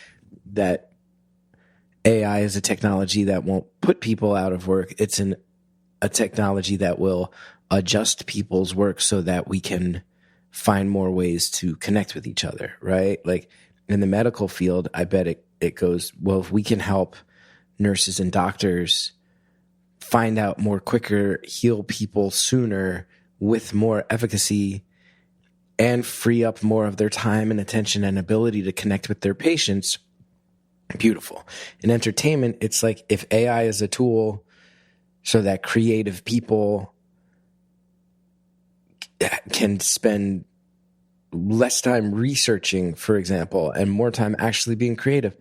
AI is a technology that won't put people out of work. It's a technology that will adjust people's work so that we can find more ways to connect with each other, right? In the medical field, I bet it goes, well, if we can help nurses and doctors find out more quicker, heal people sooner with more efficacy, and free up more of their time and attention and ability to connect with their patients, beautiful. In entertainment, it's like if AI is a tool so that creative people can spend less time researching, for example, and more time actually being creative.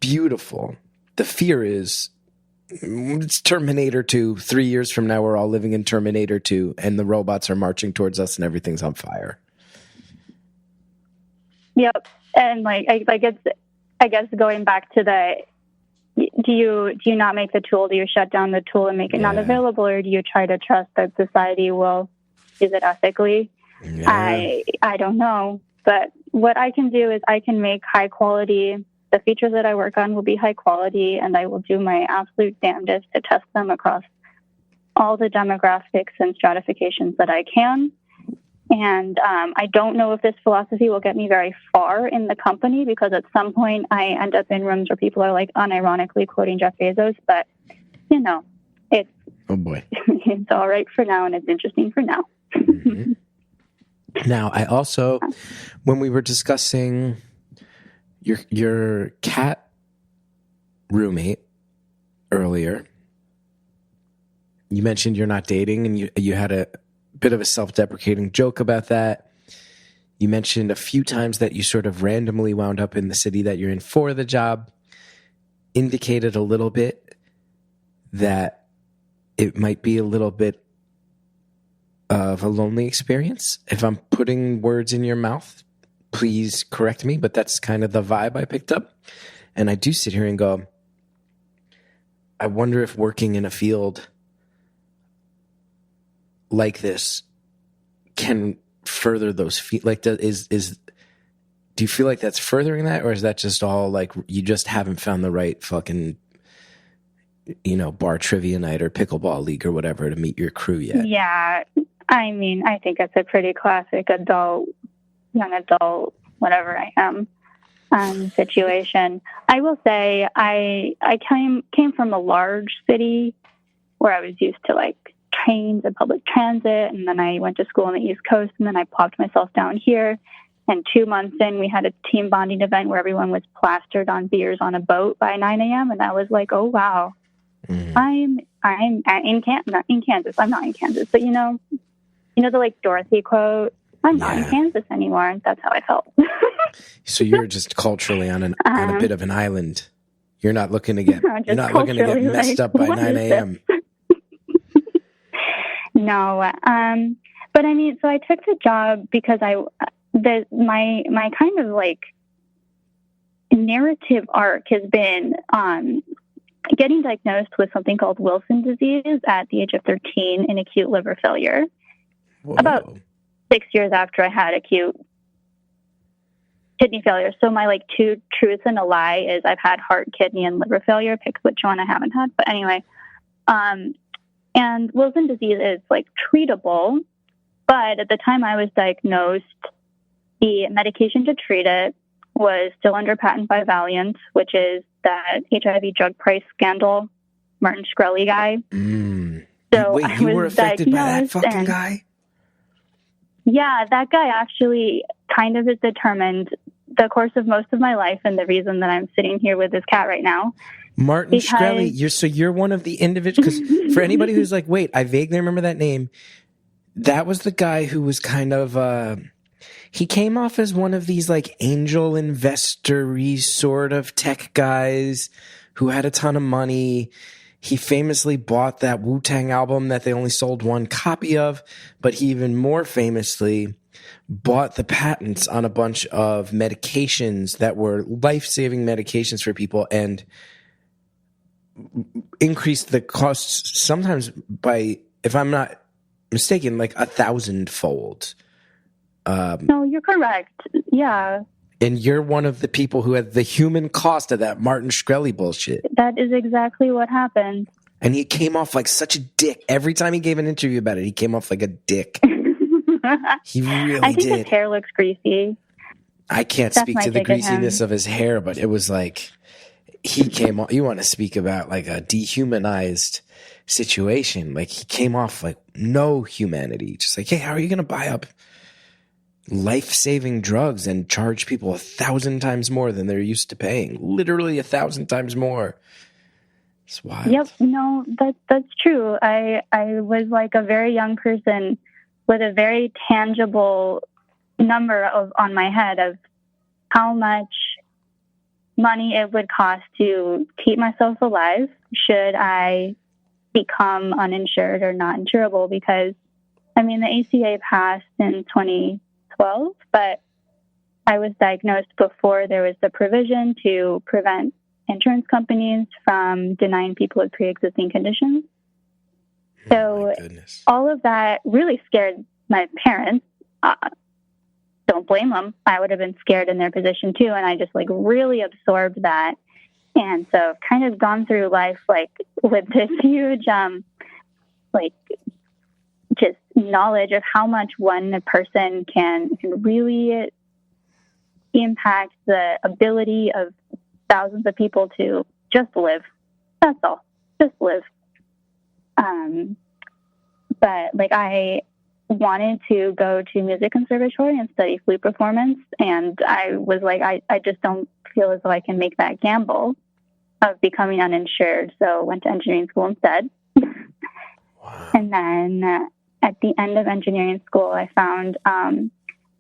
Beautiful. The fear is it's Terminator 2. 3 years from now, we're all living in Terminator 2, and the robots are marching towards us, and everything's on fire. Yep. And like, I guess going back to the, do you not make the tool? Do you shut down the tool and make it not available, or do you try to trust that society will use it ethically? Yeah. I don't know, but what I can do is I can make high quality. The features that I work on will be high quality, and I will do my absolute damnedest to test them across all the demographics and stratifications that I can. And I don't know if this philosophy will get me very far in the company, because at some point I end up in rooms where people are like unironically quoting Jeff Bezos, but you know, it's, oh boy, it's all right for now, and it's interesting for now. Mm-hmm. Now, I also, when we were discussing your cat roommate earlier, you mentioned you're not dating, and you had a bit of a self-deprecating joke about that. You mentioned a few times that you sort of randomly wound up in the city that you're in for the job, indicated a little bit that it might be a little bit of a lonely experience. If I'm putting words in your mouth, please correct me, but that's kind of the vibe I picked up. And I do sit here and go, I wonder if working in a field like this can further those like, do you feel like that's furthering that, or is that just all like you just haven't found the right fucking, you know, bar trivia night or pickleball league or whatever to meet your crew yet? Yeah, I mean, I think it's a pretty classic young adult, whatever I am, situation. I will say I came from a large city where I was used to like trains and public transit, and then I went to school on the East Coast, and then I plopped myself down here. And 2 months in, we had a team bonding event where everyone was plastered on beers on a boat by 9 a.m. And I was like, oh wow, I'm in Kansas. I'm not in Kansas, but you know the like Dorothy quote, I'm not in Kansas anymore. That's how I felt. So you're just culturally on a bit of an island. You're not looking to get messed up by 9 a.m. No, but I mean, so I took the job because my kind of like narrative arc has been getting diagnosed with something called Wilson disease at the age of 13 in acute liver failure. Whoa. About 6 years after I had acute kidney failure. So my like two truths and a lie is I've had heart, kidney, and liver failure. Pick which one I haven't had. But anyway, and Wilson disease is like treatable, but at the time I was diagnosed, the medication to treat it was still under patent by Valiant, which is that HIV drug price scandal, Martin Shkreli guy. So wait, you were affected by that fucking guy? Yeah, that guy actually kind of has determined the course of most of my life, and the reason that I'm sitting here with this cat right now. Martin Shkreli, you're one of the individuals, because for anybody who's like, wait, I vaguely remember that name, that was the guy who was kind of, he came off as one of these like angel investor-y sort of tech guys who had a ton of money. He famously bought that Wu-Tang album that they only sold one copy of, but he even more famously bought the patents on a bunch of medications that were life-saving medications for people and increased the costs sometimes by, if I'm not mistaken, like 1,000-fold. No, you're correct. Yeah. And you're one of the people who had the human cost of that Martin Shkreli bullshit. That is exactly what happened. And he came off like such a dick. Every time he gave an interview about it, he came off like a dick. He really did. I think his hair looks greasy. I can't speak to the greasiness of his hair, but it was like he came off. You want to speak about like a dehumanized situation. Like he came off like no humanity. Just like, hey, how are you going to buy up life-saving drugs and charge people 1,000 times more than they're used to paying? Literally 1,000 times more. It's wild. Yep. No, that's true. I was like a very young person with a very tangible number on my head of how much money it would cost to keep myself alive should I become uninsured or not insurable, because I mean, the ACA passed in 2012, but I was diagnosed before there was the provision to prevent insurance companies from denying people with pre-existing conditions. So all of that really scared my parents. Don't blame them. I would have been scared in their position too. And I just like really absorbed that. And so I've kind of gone through life like with this huge, like just knowledge of how much one person can really impact the ability of thousands of people to just live. That's all. Just live. But like I wanted to go to music conservatory and study flute performance. And I was like, I just don't feel as though I can make that gamble of becoming uninsured. So went to engineering school instead. Wow. And then at the end of engineering school, I found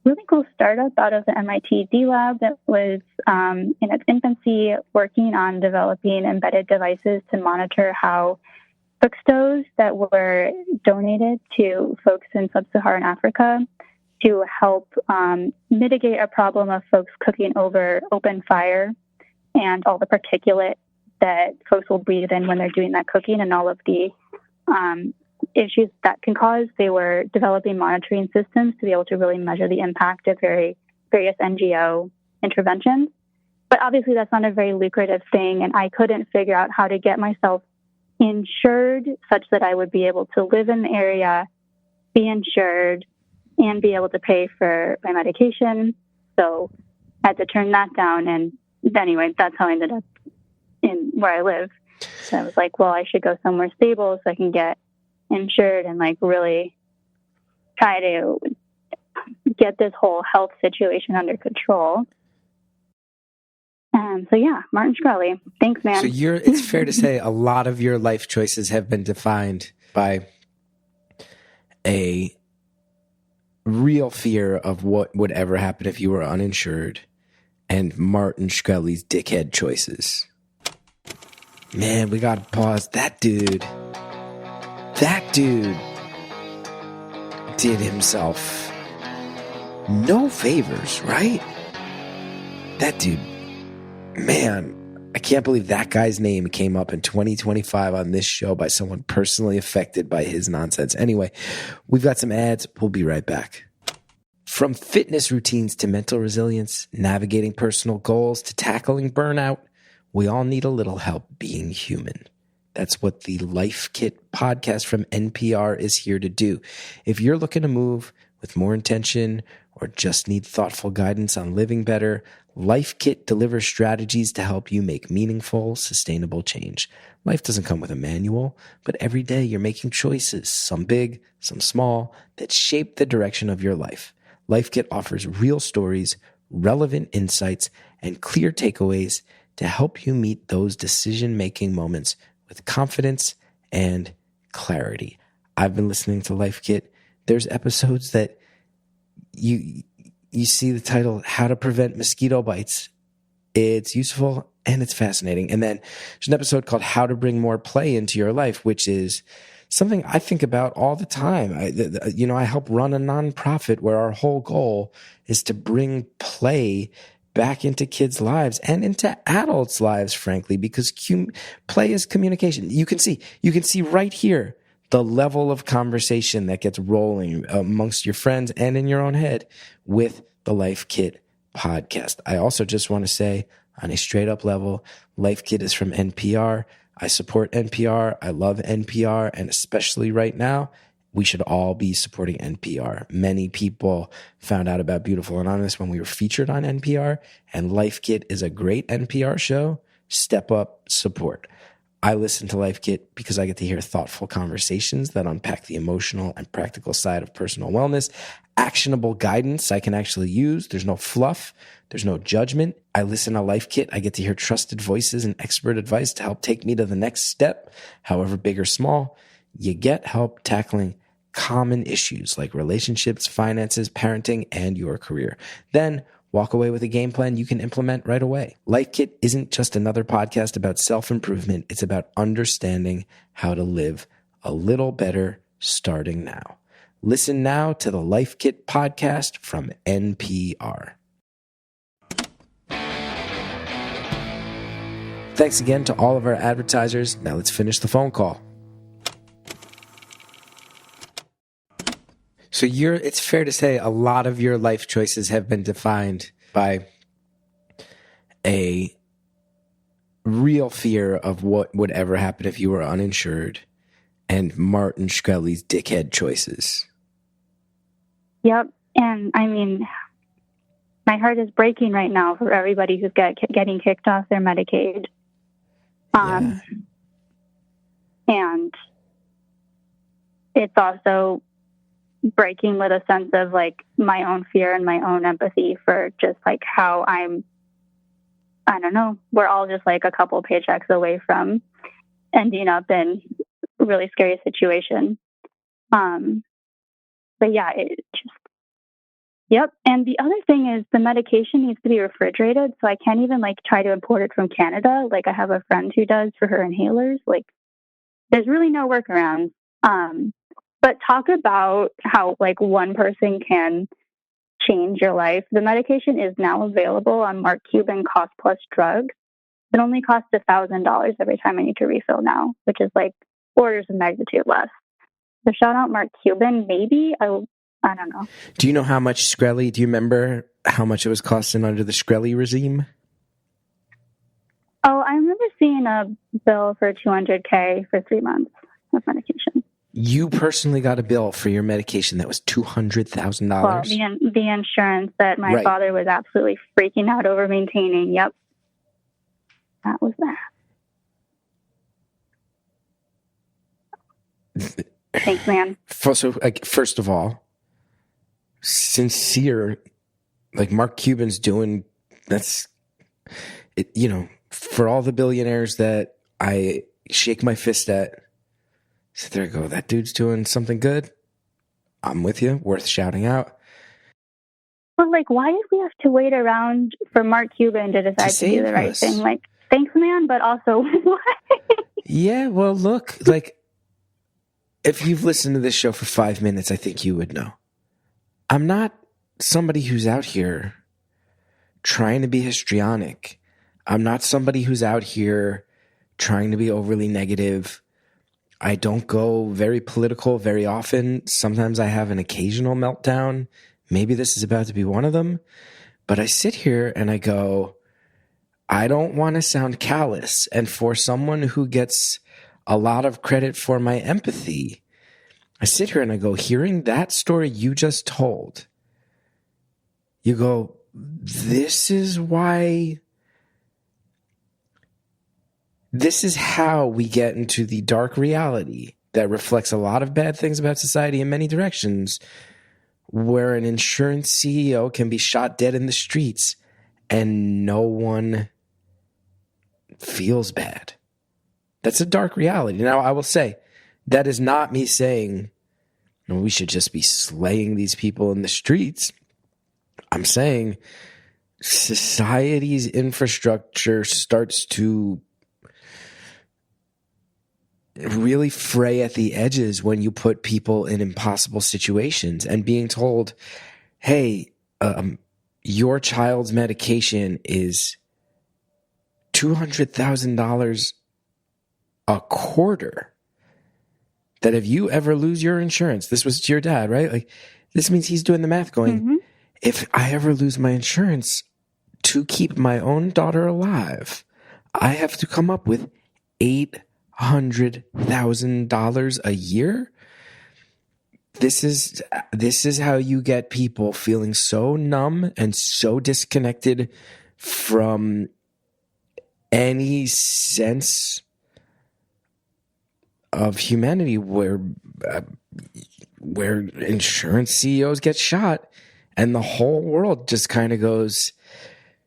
really cool startup out of the MIT D Lab that was in its infancy working on developing embedded devices to monitor how bookstores that were donated to folks in sub-Saharan Africa to help mitigate a problem of folks cooking over open fire and all the particulate that folks will breathe in when they're doing that cooking and all of the issues that can cause. They were developing monitoring systems to be able to really measure the impact of various NGO interventions. But obviously that's not a very lucrative thing, and I couldn't figure out how to get myself insured such that I would be able to live in the area, be insured, and be able to pay for my medication. So I had to turn that down. And anyway, that's how I ended up in where I live. So I was like, well, I should go somewhere stable so I can get insured and like really try to get this whole health situation under control. So yeah, Martin Shkreli. Thanks, man. So it's fair to say a lot of your life choices have been defined by a real fear of what would ever happen if you were uninsured and Martin Shkreli's dickhead choices. Man, we gotta pause. That dude did himself no favors, right? That dude, man, I can't believe that guy's name came up in 2025 on this show by someone personally affected by his nonsense. Anyway, we've got some ads. We'll be right back. From fitness routines to mental resilience, navigating personal goals to tackling burnout, we all need a little help being human. That's what the Life Kit podcast from NPR is here to do. If you're looking to move with more intention or just need thoughtful guidance on living better, Life Kit delivers strategies to help you make meaningful, sustainable change. Life doesn't come with a manual, but every day you're making choices, some big, some small, that shape the direction of your life. Life Kit offers real stories, relevant insights, and clear takeaways to help you meet those decision-making moments with confidence and clarity. I've been listening to Life Kit. There's episodes that you see the title, How to Prevent Mosquito Bites. It's useful and it's fascinating. And then there's an episode called How to Bring More Play into Your Life, which is something I think about all the time. I help run a nonprofit where our whole goal is to bring play back into kids' lives and into adults' lives, frankly, because play is communication. You can see right here the level of conversation that gets rolling amongst your friends and in your own head with the Life Kit podcast. I also just want to say, on a straight up level, Life Kit is from NPR. I support NPR. I love NPR. And especially right now, we should all be supporting NPR. Many people found out about Beautiful and Honest when we were featured on NPR, and Life Kit is a great NPR show. Step up, support. I listen to Life Kit because I get to hear thoughtful conversations that unpack the emotional and practical side of personal wellness, actionable guidance I can actually use. There's no fluff. There's no judgment. I listen to Life Kit. I get to hear trusted voices and expert advice to help take me to the next step, however big or small. You get help tackling common issues like relationships, finances, parenting, and your career. Then walk away with a game plan you can implement right away. Life Kit isn't just another podcast about self-improvement. It's about understanding how to live a little better starting now. Listen now to the Life Kit podcast from NPR. Thanks again to all of our advertisers. Now let's finish the phone call. So it's fair to say a lot of your life choices have been defined by a real fear of what would ever happen if you were uninsured and Martin Shkreli's dickhead choices. Yep. And I mean, my heart is breaking right now for everybody who's getting kicked off their Medicaid. And it's also breaking with a sense of like my own fear and my own empathy for just like how I don't know, we're all just like a couple paychecks away from ending up in a really scary situation. But yeah, it just, yep. And the other thing is the medication needs to be refrigerated. So I can't even like try to import it from Canada. Like I have a friend who does for her inhalers. Like there's really no workaround. But talk about how like one person can change your life. The medication is now available on Mark Cuban Cost Plus drugs. It only costs $1,000 every time I need to refill now, which is like orders of magnitude less. So shout out Mark Cuban. Maybe I don't know. Do you know how much Shkreli? Do you remember how much it was costing under the Shkreli regime? Oh, I remember seeing a bill for $200K for 3 months of medication. You personally got a bill for your medication that was $200,000? Well, the insurance that my father was absolutely freaking out over maintaining. Yep. That was that. Thanks, man. So, like, first of all, sincere, like Mark Cuban's doing, that's, it, you know, for all the billionaires that I shake my fist at, so there you go. That dude's doing something good. I'm with you. Worth shouting out. But like, why did we have to wait around for Mark Cuban to decide to do the right thing? Like, thanks, man, but also what? Yeah, well, look, like, if you've listened to this show for 5 minutes, I think you would know. I'm not somebody who's out here trying to be histrionic. I'm not somebody who's out here trying to be overly negative. I don't go very political very often. Sometimes I have an occasional meltdown. Maybe this is about to be one of them. But I sit here and I go, I don't want to sound callous. And for someone who gets a lot of credit for my empathy, I sit here and I go, hearing that story you just told, you go, this is how we get into the dark reality that reflects a lot of bad things about society in many directions, where an insurance CEO can be shot dead in the streets and no one feels bad. That's a dark reality. Now, I will say, that is not me saying we should just be slaying these people in the streets. I'm saying society's infrastructure starts to really fray at the edges when you put people in impossible situations, and being told, hey, your child's medication is $200,000 a quarter. That if you ever lose your insurance, this was to your dad, right? Like, this means he's doing the math going, if I ever lose my insurance to keep my own daughter alive, I have to come up with $800,000 a year. This is how you get people feeling so numb and so disconnected from any sense of humanity where insurance CEOs get shot and the whole world just kind of goes,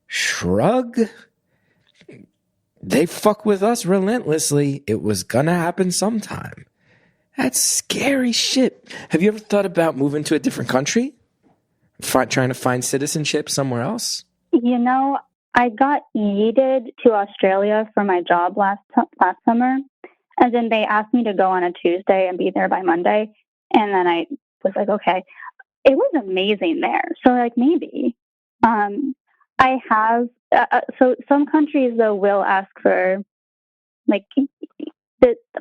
shrug. They fuck with us relentlessly. It was gonna happen sometime. That's scary shit. Have you ever thought about moving to a different country? Trying to find citizenship somewhere else? You know, I got yeeted to Australia for my job last summer. And then they asked me to go on a Tuesday and be there by Monday. And then I was like, okay. It was amazing there. So, like, maybe. I have... so some countries, though, will ask for, like,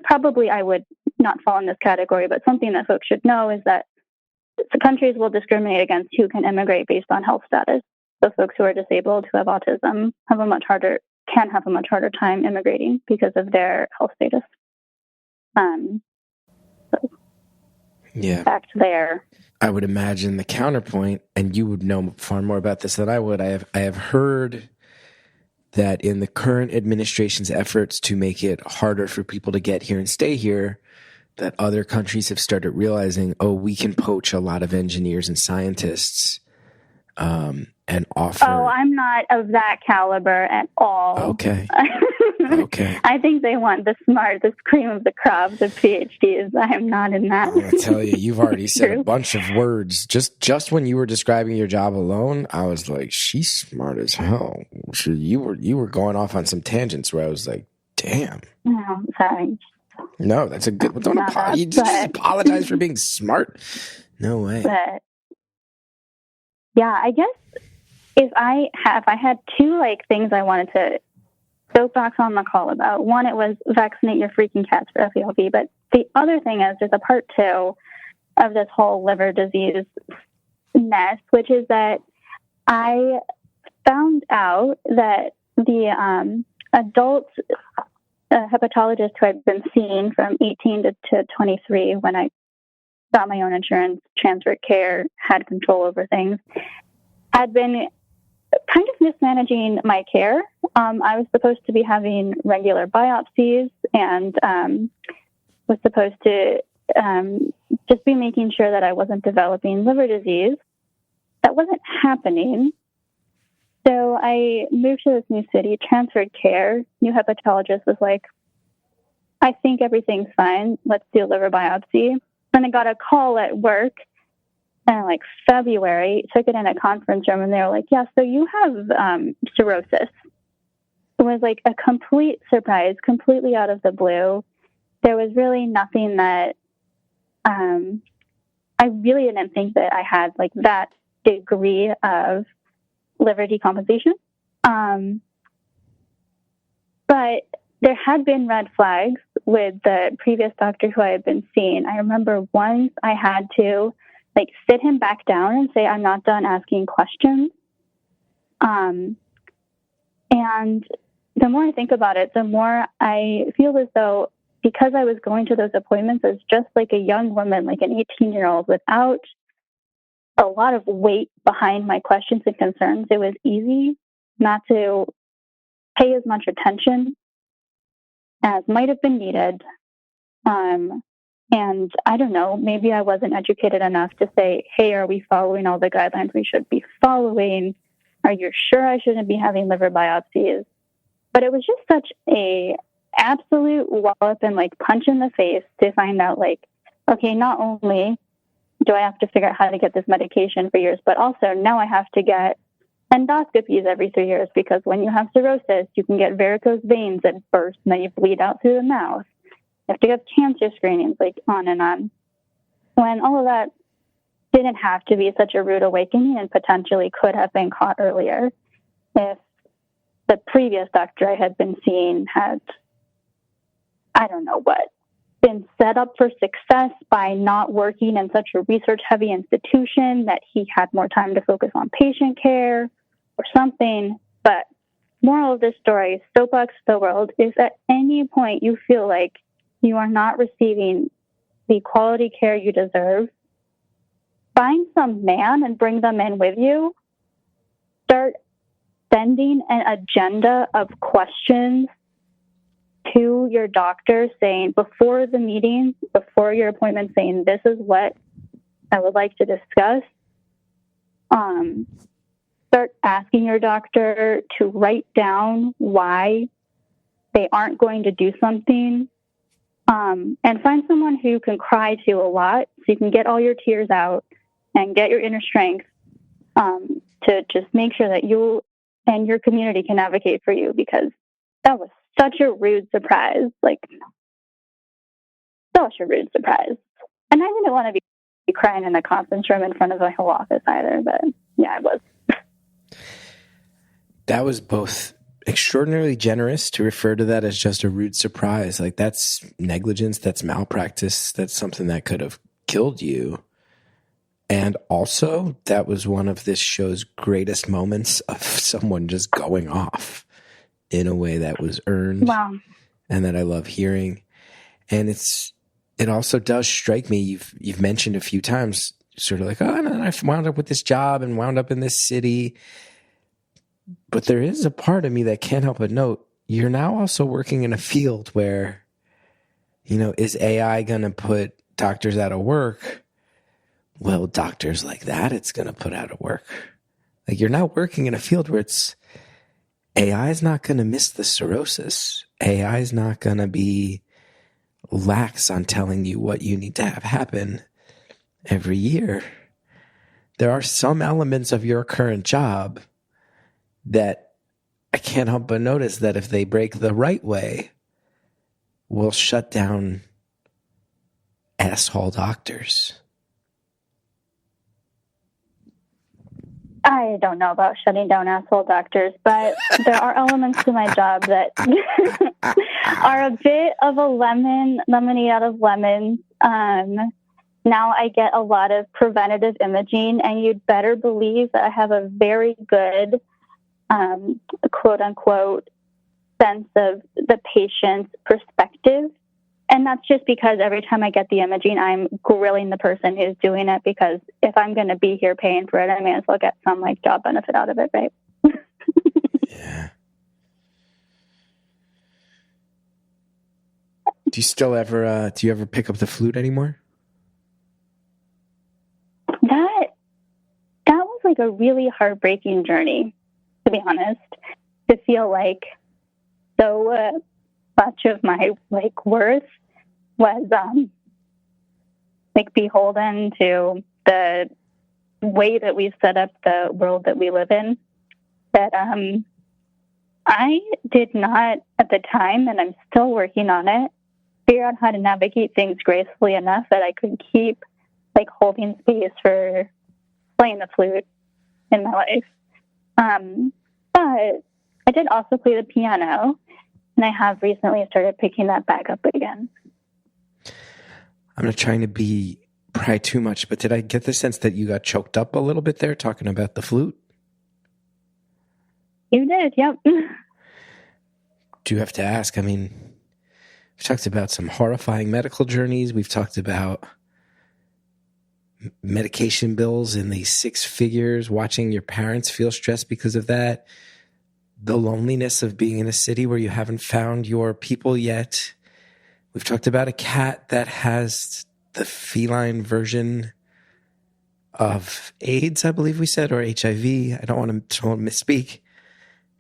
probably I would not fall in this category, but something that folks should know is that the countries will discriminate against who can immigrate based on health status. So folks who are disabled, who have autism, can have a much harder time immigrating because of their health status. So Yeah. back there. I would imagine the counterpoint, and you would know far more about this than I would. I have heard that in the current administration's efforts to make it harder for people to get here and stay here, that other countries have started realizing, oh, we can poach a lot of engineers and scientists and offer. Oh, I'm not of that caliber at all. Okay. Okay. I think they want the smart, the cream of the crop, the PhDs. I am not in that. I'm gonna tell you, you've already said a bunch of words. Just when you were describing your job alone, I was like, she's smart as hell. You were going off on some tangents where I was like, damn. No, sorry. No, that's a good one. Don't apologize. You just apologize for being smart. No way. But yeah, I guess if I had two like things I wanted to soapbox on the call about. One, it was vaccinate your freaking cats for FELV, but the other thing is there's a part two of this whole liver disease mess, which is that I found out that the adult hepatologist who I'd been seeing from 18 to 23 when I got my own insurance, transferred care, had control over things, had been kind of mismanaging my care. I was supposed to be having regular biopsies and was supposed to just be making sure that I wasn't developing liver disease. That wasn't happening. So I moved to this new city, transferred care. New hepatologist was like, I think everything's fine. Let's do a liver biopsy. Then I got a call at work in like February, took it in a conference room, and they were like, yeah, so you have cirrhosis. It was like a complete surprise, completely out of the blue. There was really nothing that I really didn't think that I had like that degree of liver decompensation. But there had been red flags with the previous doctor who I had been seeing. I remember once I had to like sit him back down and say, I'm not done asking questions. And the more I think about it, the more I feel as though because I was going to those appointments as just like a young woman, like an 18-year-old without a lot of weight behind my questions and concerns, it was easy not to pay as much attention as might have been needed. And I don't know, maybe I wasn't educated enough to say, hey, are we following all the guidelines we should be following? Are you sure I shouldn't be having liver biopsies? But it was just such a absolute wallop and like punch in the face to find out like, okay, not only do I have to figure out how to get this medication for years, but also now I have to get endoscopies every 3 years because when you have cirrhosis, you can get varicose veins that burst and then you bleed out through the mouth. You have to get cancer screenings, like on and on. When all of that didn't have to be such a rude awakening and potentially could have been caught earlier if the previous doctor I had been seeing had, I don't know what, been set up for success by not working in such a research-heavy institution that he had more time to focus on patient care or something. But moral of this story, soapbox to the world, is at any point you feel like you are not receiving the quality care you deserve, find some man and bring them in with you. Start sending an agenda of questions to your doctor saying before the meeting, before your appointment, saying, this is what I would like to discuss. Start asking your doctor to write down why they aren't going to do something. And find someone who you can cry to a lot so you can get all your tears out and get your inner strength to just make sure that you and your community can advocate for you, because that was such a rude surprise. Like, such a rude surprise. And I didn't want to be crying in a conference room in front of the whole office either, but yeah, I was. That was both extraordinarily generous to refer to that as just a rude surprise. Like, that's negligence, that's malpractice, that's something that could have killed you. And also, that was one of this show's greatest moments of someone just going off in a way that was earned. Wow. And that I love hearing. And it also does strike me, you've mentioned a few times, sort of like, oh, and I wound up with this job and wound up in this city. But there is a part of me that can't help but note, you're now also working in a field where, is AI going to put doctors out of work? Well, doctors like that, it's going to put out of work. Like, you're now working in a field where AI is not going to miss the cirrhosis. AI is not going to be lax on telling you what you need to have happen every year. There are some elements of your current job that I can't help but notice that if they break the right way, will shut down asshole doctors. I don't know about shutting down asshole doctors, but there are elements to my job that are a bit of a lemonade out of lemons. Now I get a lot of preventative imaging, and you'd better believe that I have a very good quote unquote sense of the patient's perspective. And that's just because every time I get the imaging, I'm grilling the person who's doing it, because if I'm going to be here paying for it, I may as well get some job benefit out of it, right? Yeah. Do you ever pick up the flute anymore? That was a really heartbreaking journey, to be honest, to feel like so much of my worth was beholden to the way that we've set up the world that we live in, that I did not at the time, and I'm still working on it, figure out how to navigate things gracefully enough that I could keep holding space for playing the flute in my life. But I did also play the piano, and I have recently started picking that back up again. I'm not trying to pry too much, but did I get the sense that you got choked up a little bit there talking about the flute? You did, yep. Do you have to ask? I mean, we've talked about some horrifying medical journeys. We've talked about medication bills in the 6 figures, watching your parents feel stressed because of that, the loneliness of being in a city where you haven't found your people yet. We've talked about a cat that has the feline version of AIDS, I believe we said, or HIV. I don't want to misspeak.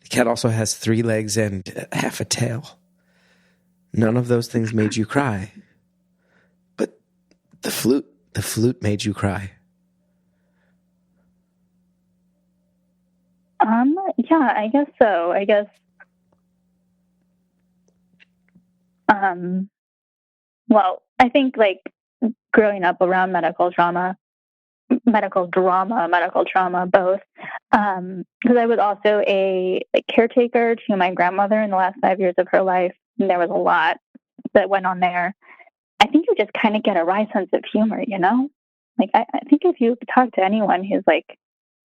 The cat also has 3 legs and half a tail. None of those things made you cry. But the flute made you cry. Yeah, I guess so. Well, I think growing up around medical trauma, both, because I was also a caretaker to my grandmother in the last 5 years of her life, and there was a lot that went on there. I think you just kind of get a wry sense of humor, I think if you talk to anyone who's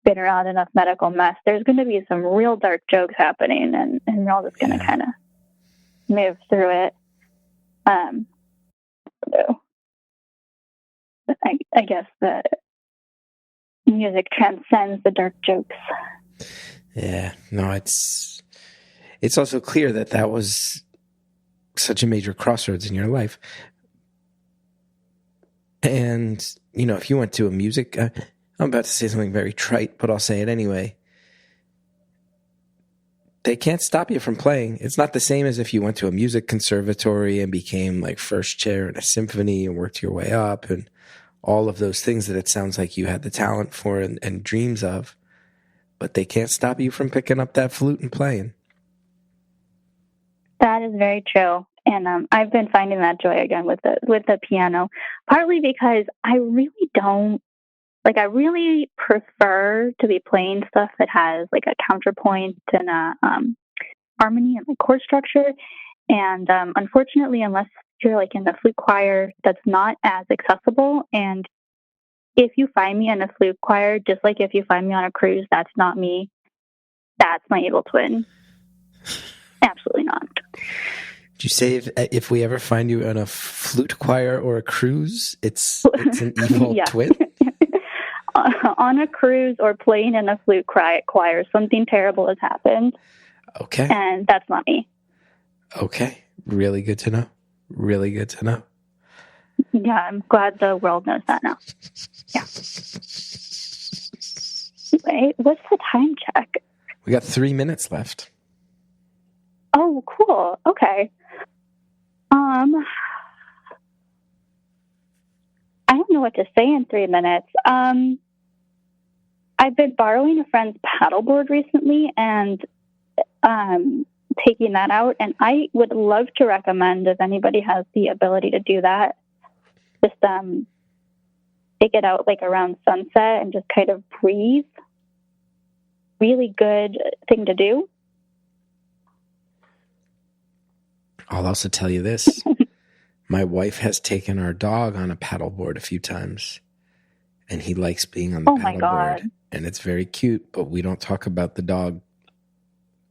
been around enough medical mess, there's going to be some real dark jokes happening, and you're all just going to kind of move through it. So I guess the music transcends the dark jokes. Yeah, no, it's also clear that was such a major crossroads in your life. And, you know, if you went to a music, I'm about to say something very trite, but I'll say it anyway. They can't stop you from playing. It's not the same as if you went to a music conservatory and became like first chair in a symphony and worked your way up and all of those things that it sounds like you had the talent for and dreams of. But they can't stop you from picking up that flute and playing. That is very true. And I've been finding that joy again with the piano, partly because I really don't, like, I really prefer to be playing stuff that has like a counterpoint and a harmony and like chord structure. And unfortunately, unless you're like in the flute choir, that's not as accessible. And if you find me in a flute choir, just like if you find me on a cruise, that's not me. That's my evil twin. Absolutely not. Did you say if we ever find you on a flute choir or a cruise, it's an evil twin? On a cruise or playing in a flute choir, something terrible has happened. Okay. And that's not me. Okay. Really good to know. Really good to know. Yeah, I'm glad the world knows that now. Yeah. Wait, what's the time check? We got 3 minutes left. Oh, cool. Okay. I don't know what to say in 3 minutes. I've been borrowing a friend's paddleboard recently and taking that out, and I would love to recommend, if anybody has the ability to do that, just take it out like around sunset and just kind of breathe. Really good thing to do. I'll also tell you this. My wife has taken our dog on a paddleboard a few times, and he likes being on the paddleboard. And it's very cute, but we don't talk about the dog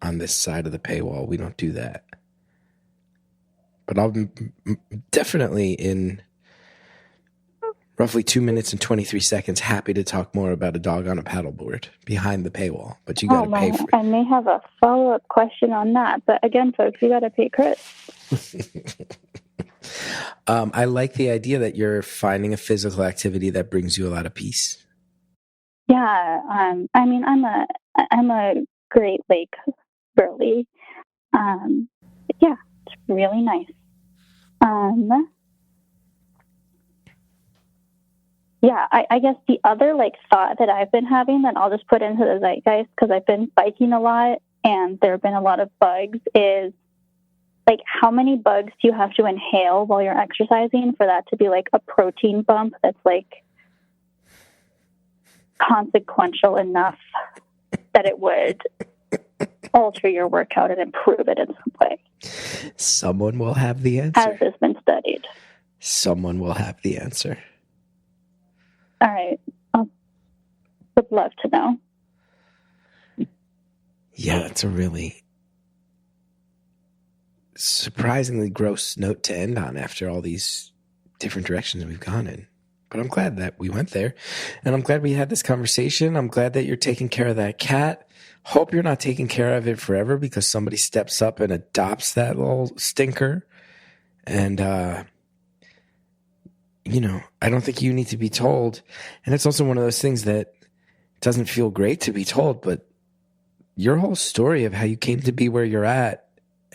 on this side of the paywall. We don't do that. But I'll definitely, in roughly 2 minutes and 23 seconds, happy to talk more about a dog on a paddleboard behind the paywall. But you got to pay for it. I may have a follow-up question on that. But again, folks, you got to pay Chris. I like the idea that you're finding a physical activity that brings you a lot of peace. Yeah, I mean, I'm a Great Lake girly. Yeah, it's really nice. Yeah, I guess the other like thought that I've been having that I'll just put into the zeitgeist because I've been biking a lot and there have been a lot of bugs is like how many bugs do you have to inhale while you're exercising for that to be like a protein bump that's like consequential enough that it would alter your workout and improve it in some way. Someone will have the answer. Has this been studied? Someone will have the answer. All right. I would love to know. Yeah, it's a really surprisingly gross note to end on after all these different directions we've gone in. But I'm glad that we went there. And I'm glad we had this conversation. I'm glad that you're taking care of that cat. Hope you're not taking care of it forever because somebody steps up and adopts that little stinker. And, you know, I don't think you need to be told. And it's also one of those things that doesn't feel great to be told, but your whole story of how you came to be where you're at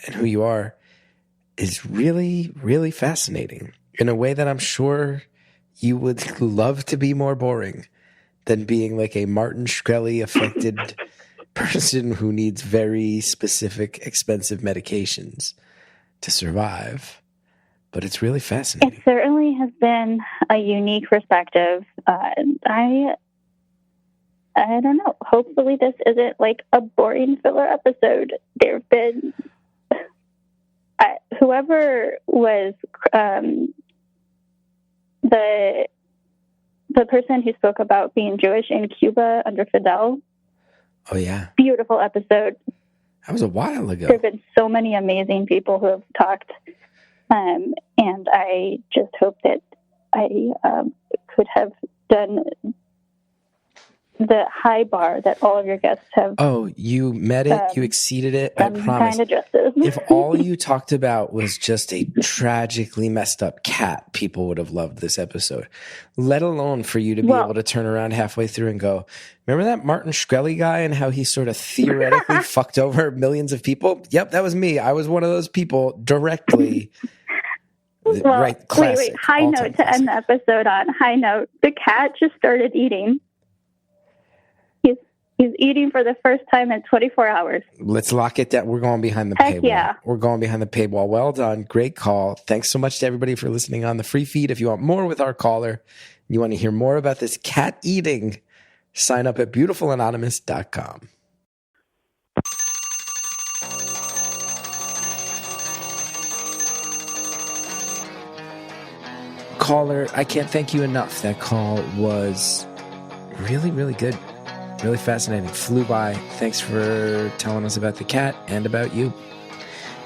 and who you are is really, really fascinating in a way that I'm sure you would love to be more boring than being like a Martin Shkreli affected person who needs very specific, expensive medications to survive. But it's really fascinating. It certainly has been a unique perspective. I don't know. Hopefully this isn't like a boring filler episode. There have been whoever was the person who spoke about being Jewish in Cuba under Fidel. Oh, yeah. Beautiful episode. That was a while ago. There have been so many amazing people who have talked. And I just hope that I could have done the high bar that all of your guests have. Oh, you met it. You exceeded it. I promise. Kind of justice. if all you talked about was just a tragically messed up cat, people would have loved this episode. Let alone for you to be able to turn around halfway through and go, remember that Martin Shkreli guy and how he sort of theoretically fucked over millions of people? Yep, that was me. I was one of those people directly. Well, right, classic, wait. High note to end the episode on. High note. The cat just started eating. He's eating for the first time in 24 hours. Let's lock it down. We're going behind the paywall. Yeah. We're going behind the paywall. Well done. Great call. Thanks so much to everybody for listening on the free feed. If you want more with our caller, you want to hear more about this cat eating, sign up at beautifulanonymous.com. Caller, I can't thank you enough. That call was really, really good. Really fascinating. Flew by. Thanks for telling us about the cat and about you.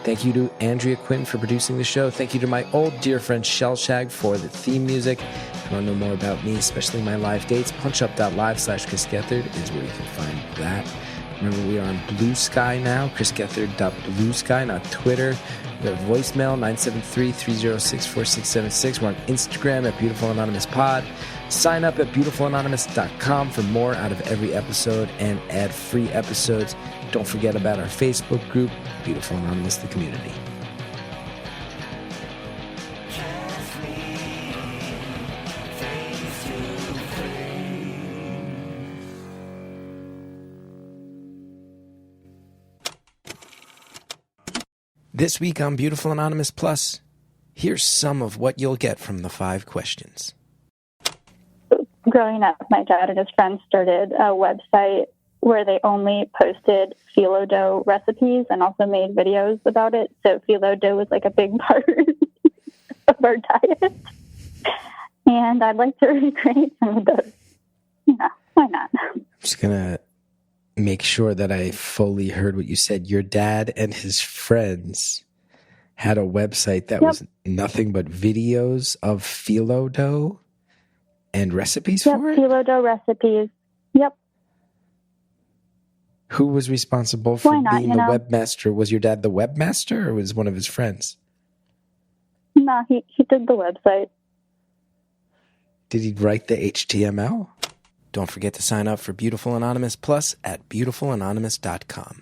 Thank you to Andrea Quinn for producing the show. Thank you to my old dear friend Shellshag for the theme music. If you want to know more about me, especially my live dates, punchup.live/Chris Gethard is where you can find that. Remember, we are on Blue Sky now, chrisgethard.bluesky, not Twitter. We have voicemail, 973-306-4676. We're on Instagram at Beautiful Anonymous Pod. Sign up at beautifulanonymous.com for more out of every episode and ad-free episodes. Don't forget about our Facebook group, Beautiful Anonymous, the community. This week on Beautiful Anonymous Plus, here's some of what you'll get from the 5 questions. Growing up, my dad and his friends started a website where they only posted phyllo dough recipes and also made videos about it. So phyllo dough was like a big part of our diet. And I'd like to recreate some of those. Yeah, why not? I'm just going to make sure that I fully heard what you said. Your dad and his friends had a website that was nothing but videos of phyllo dough and recipes for it? Phyllo dough recipes. Yep. Who was responsible for being the webmaster? Was your dad the webmaster or was one of his friends? No, he did the website. Did he write the HTML? Don't forget to sign up for Beautiful Anonymous Plus at beautifulanonymous.com.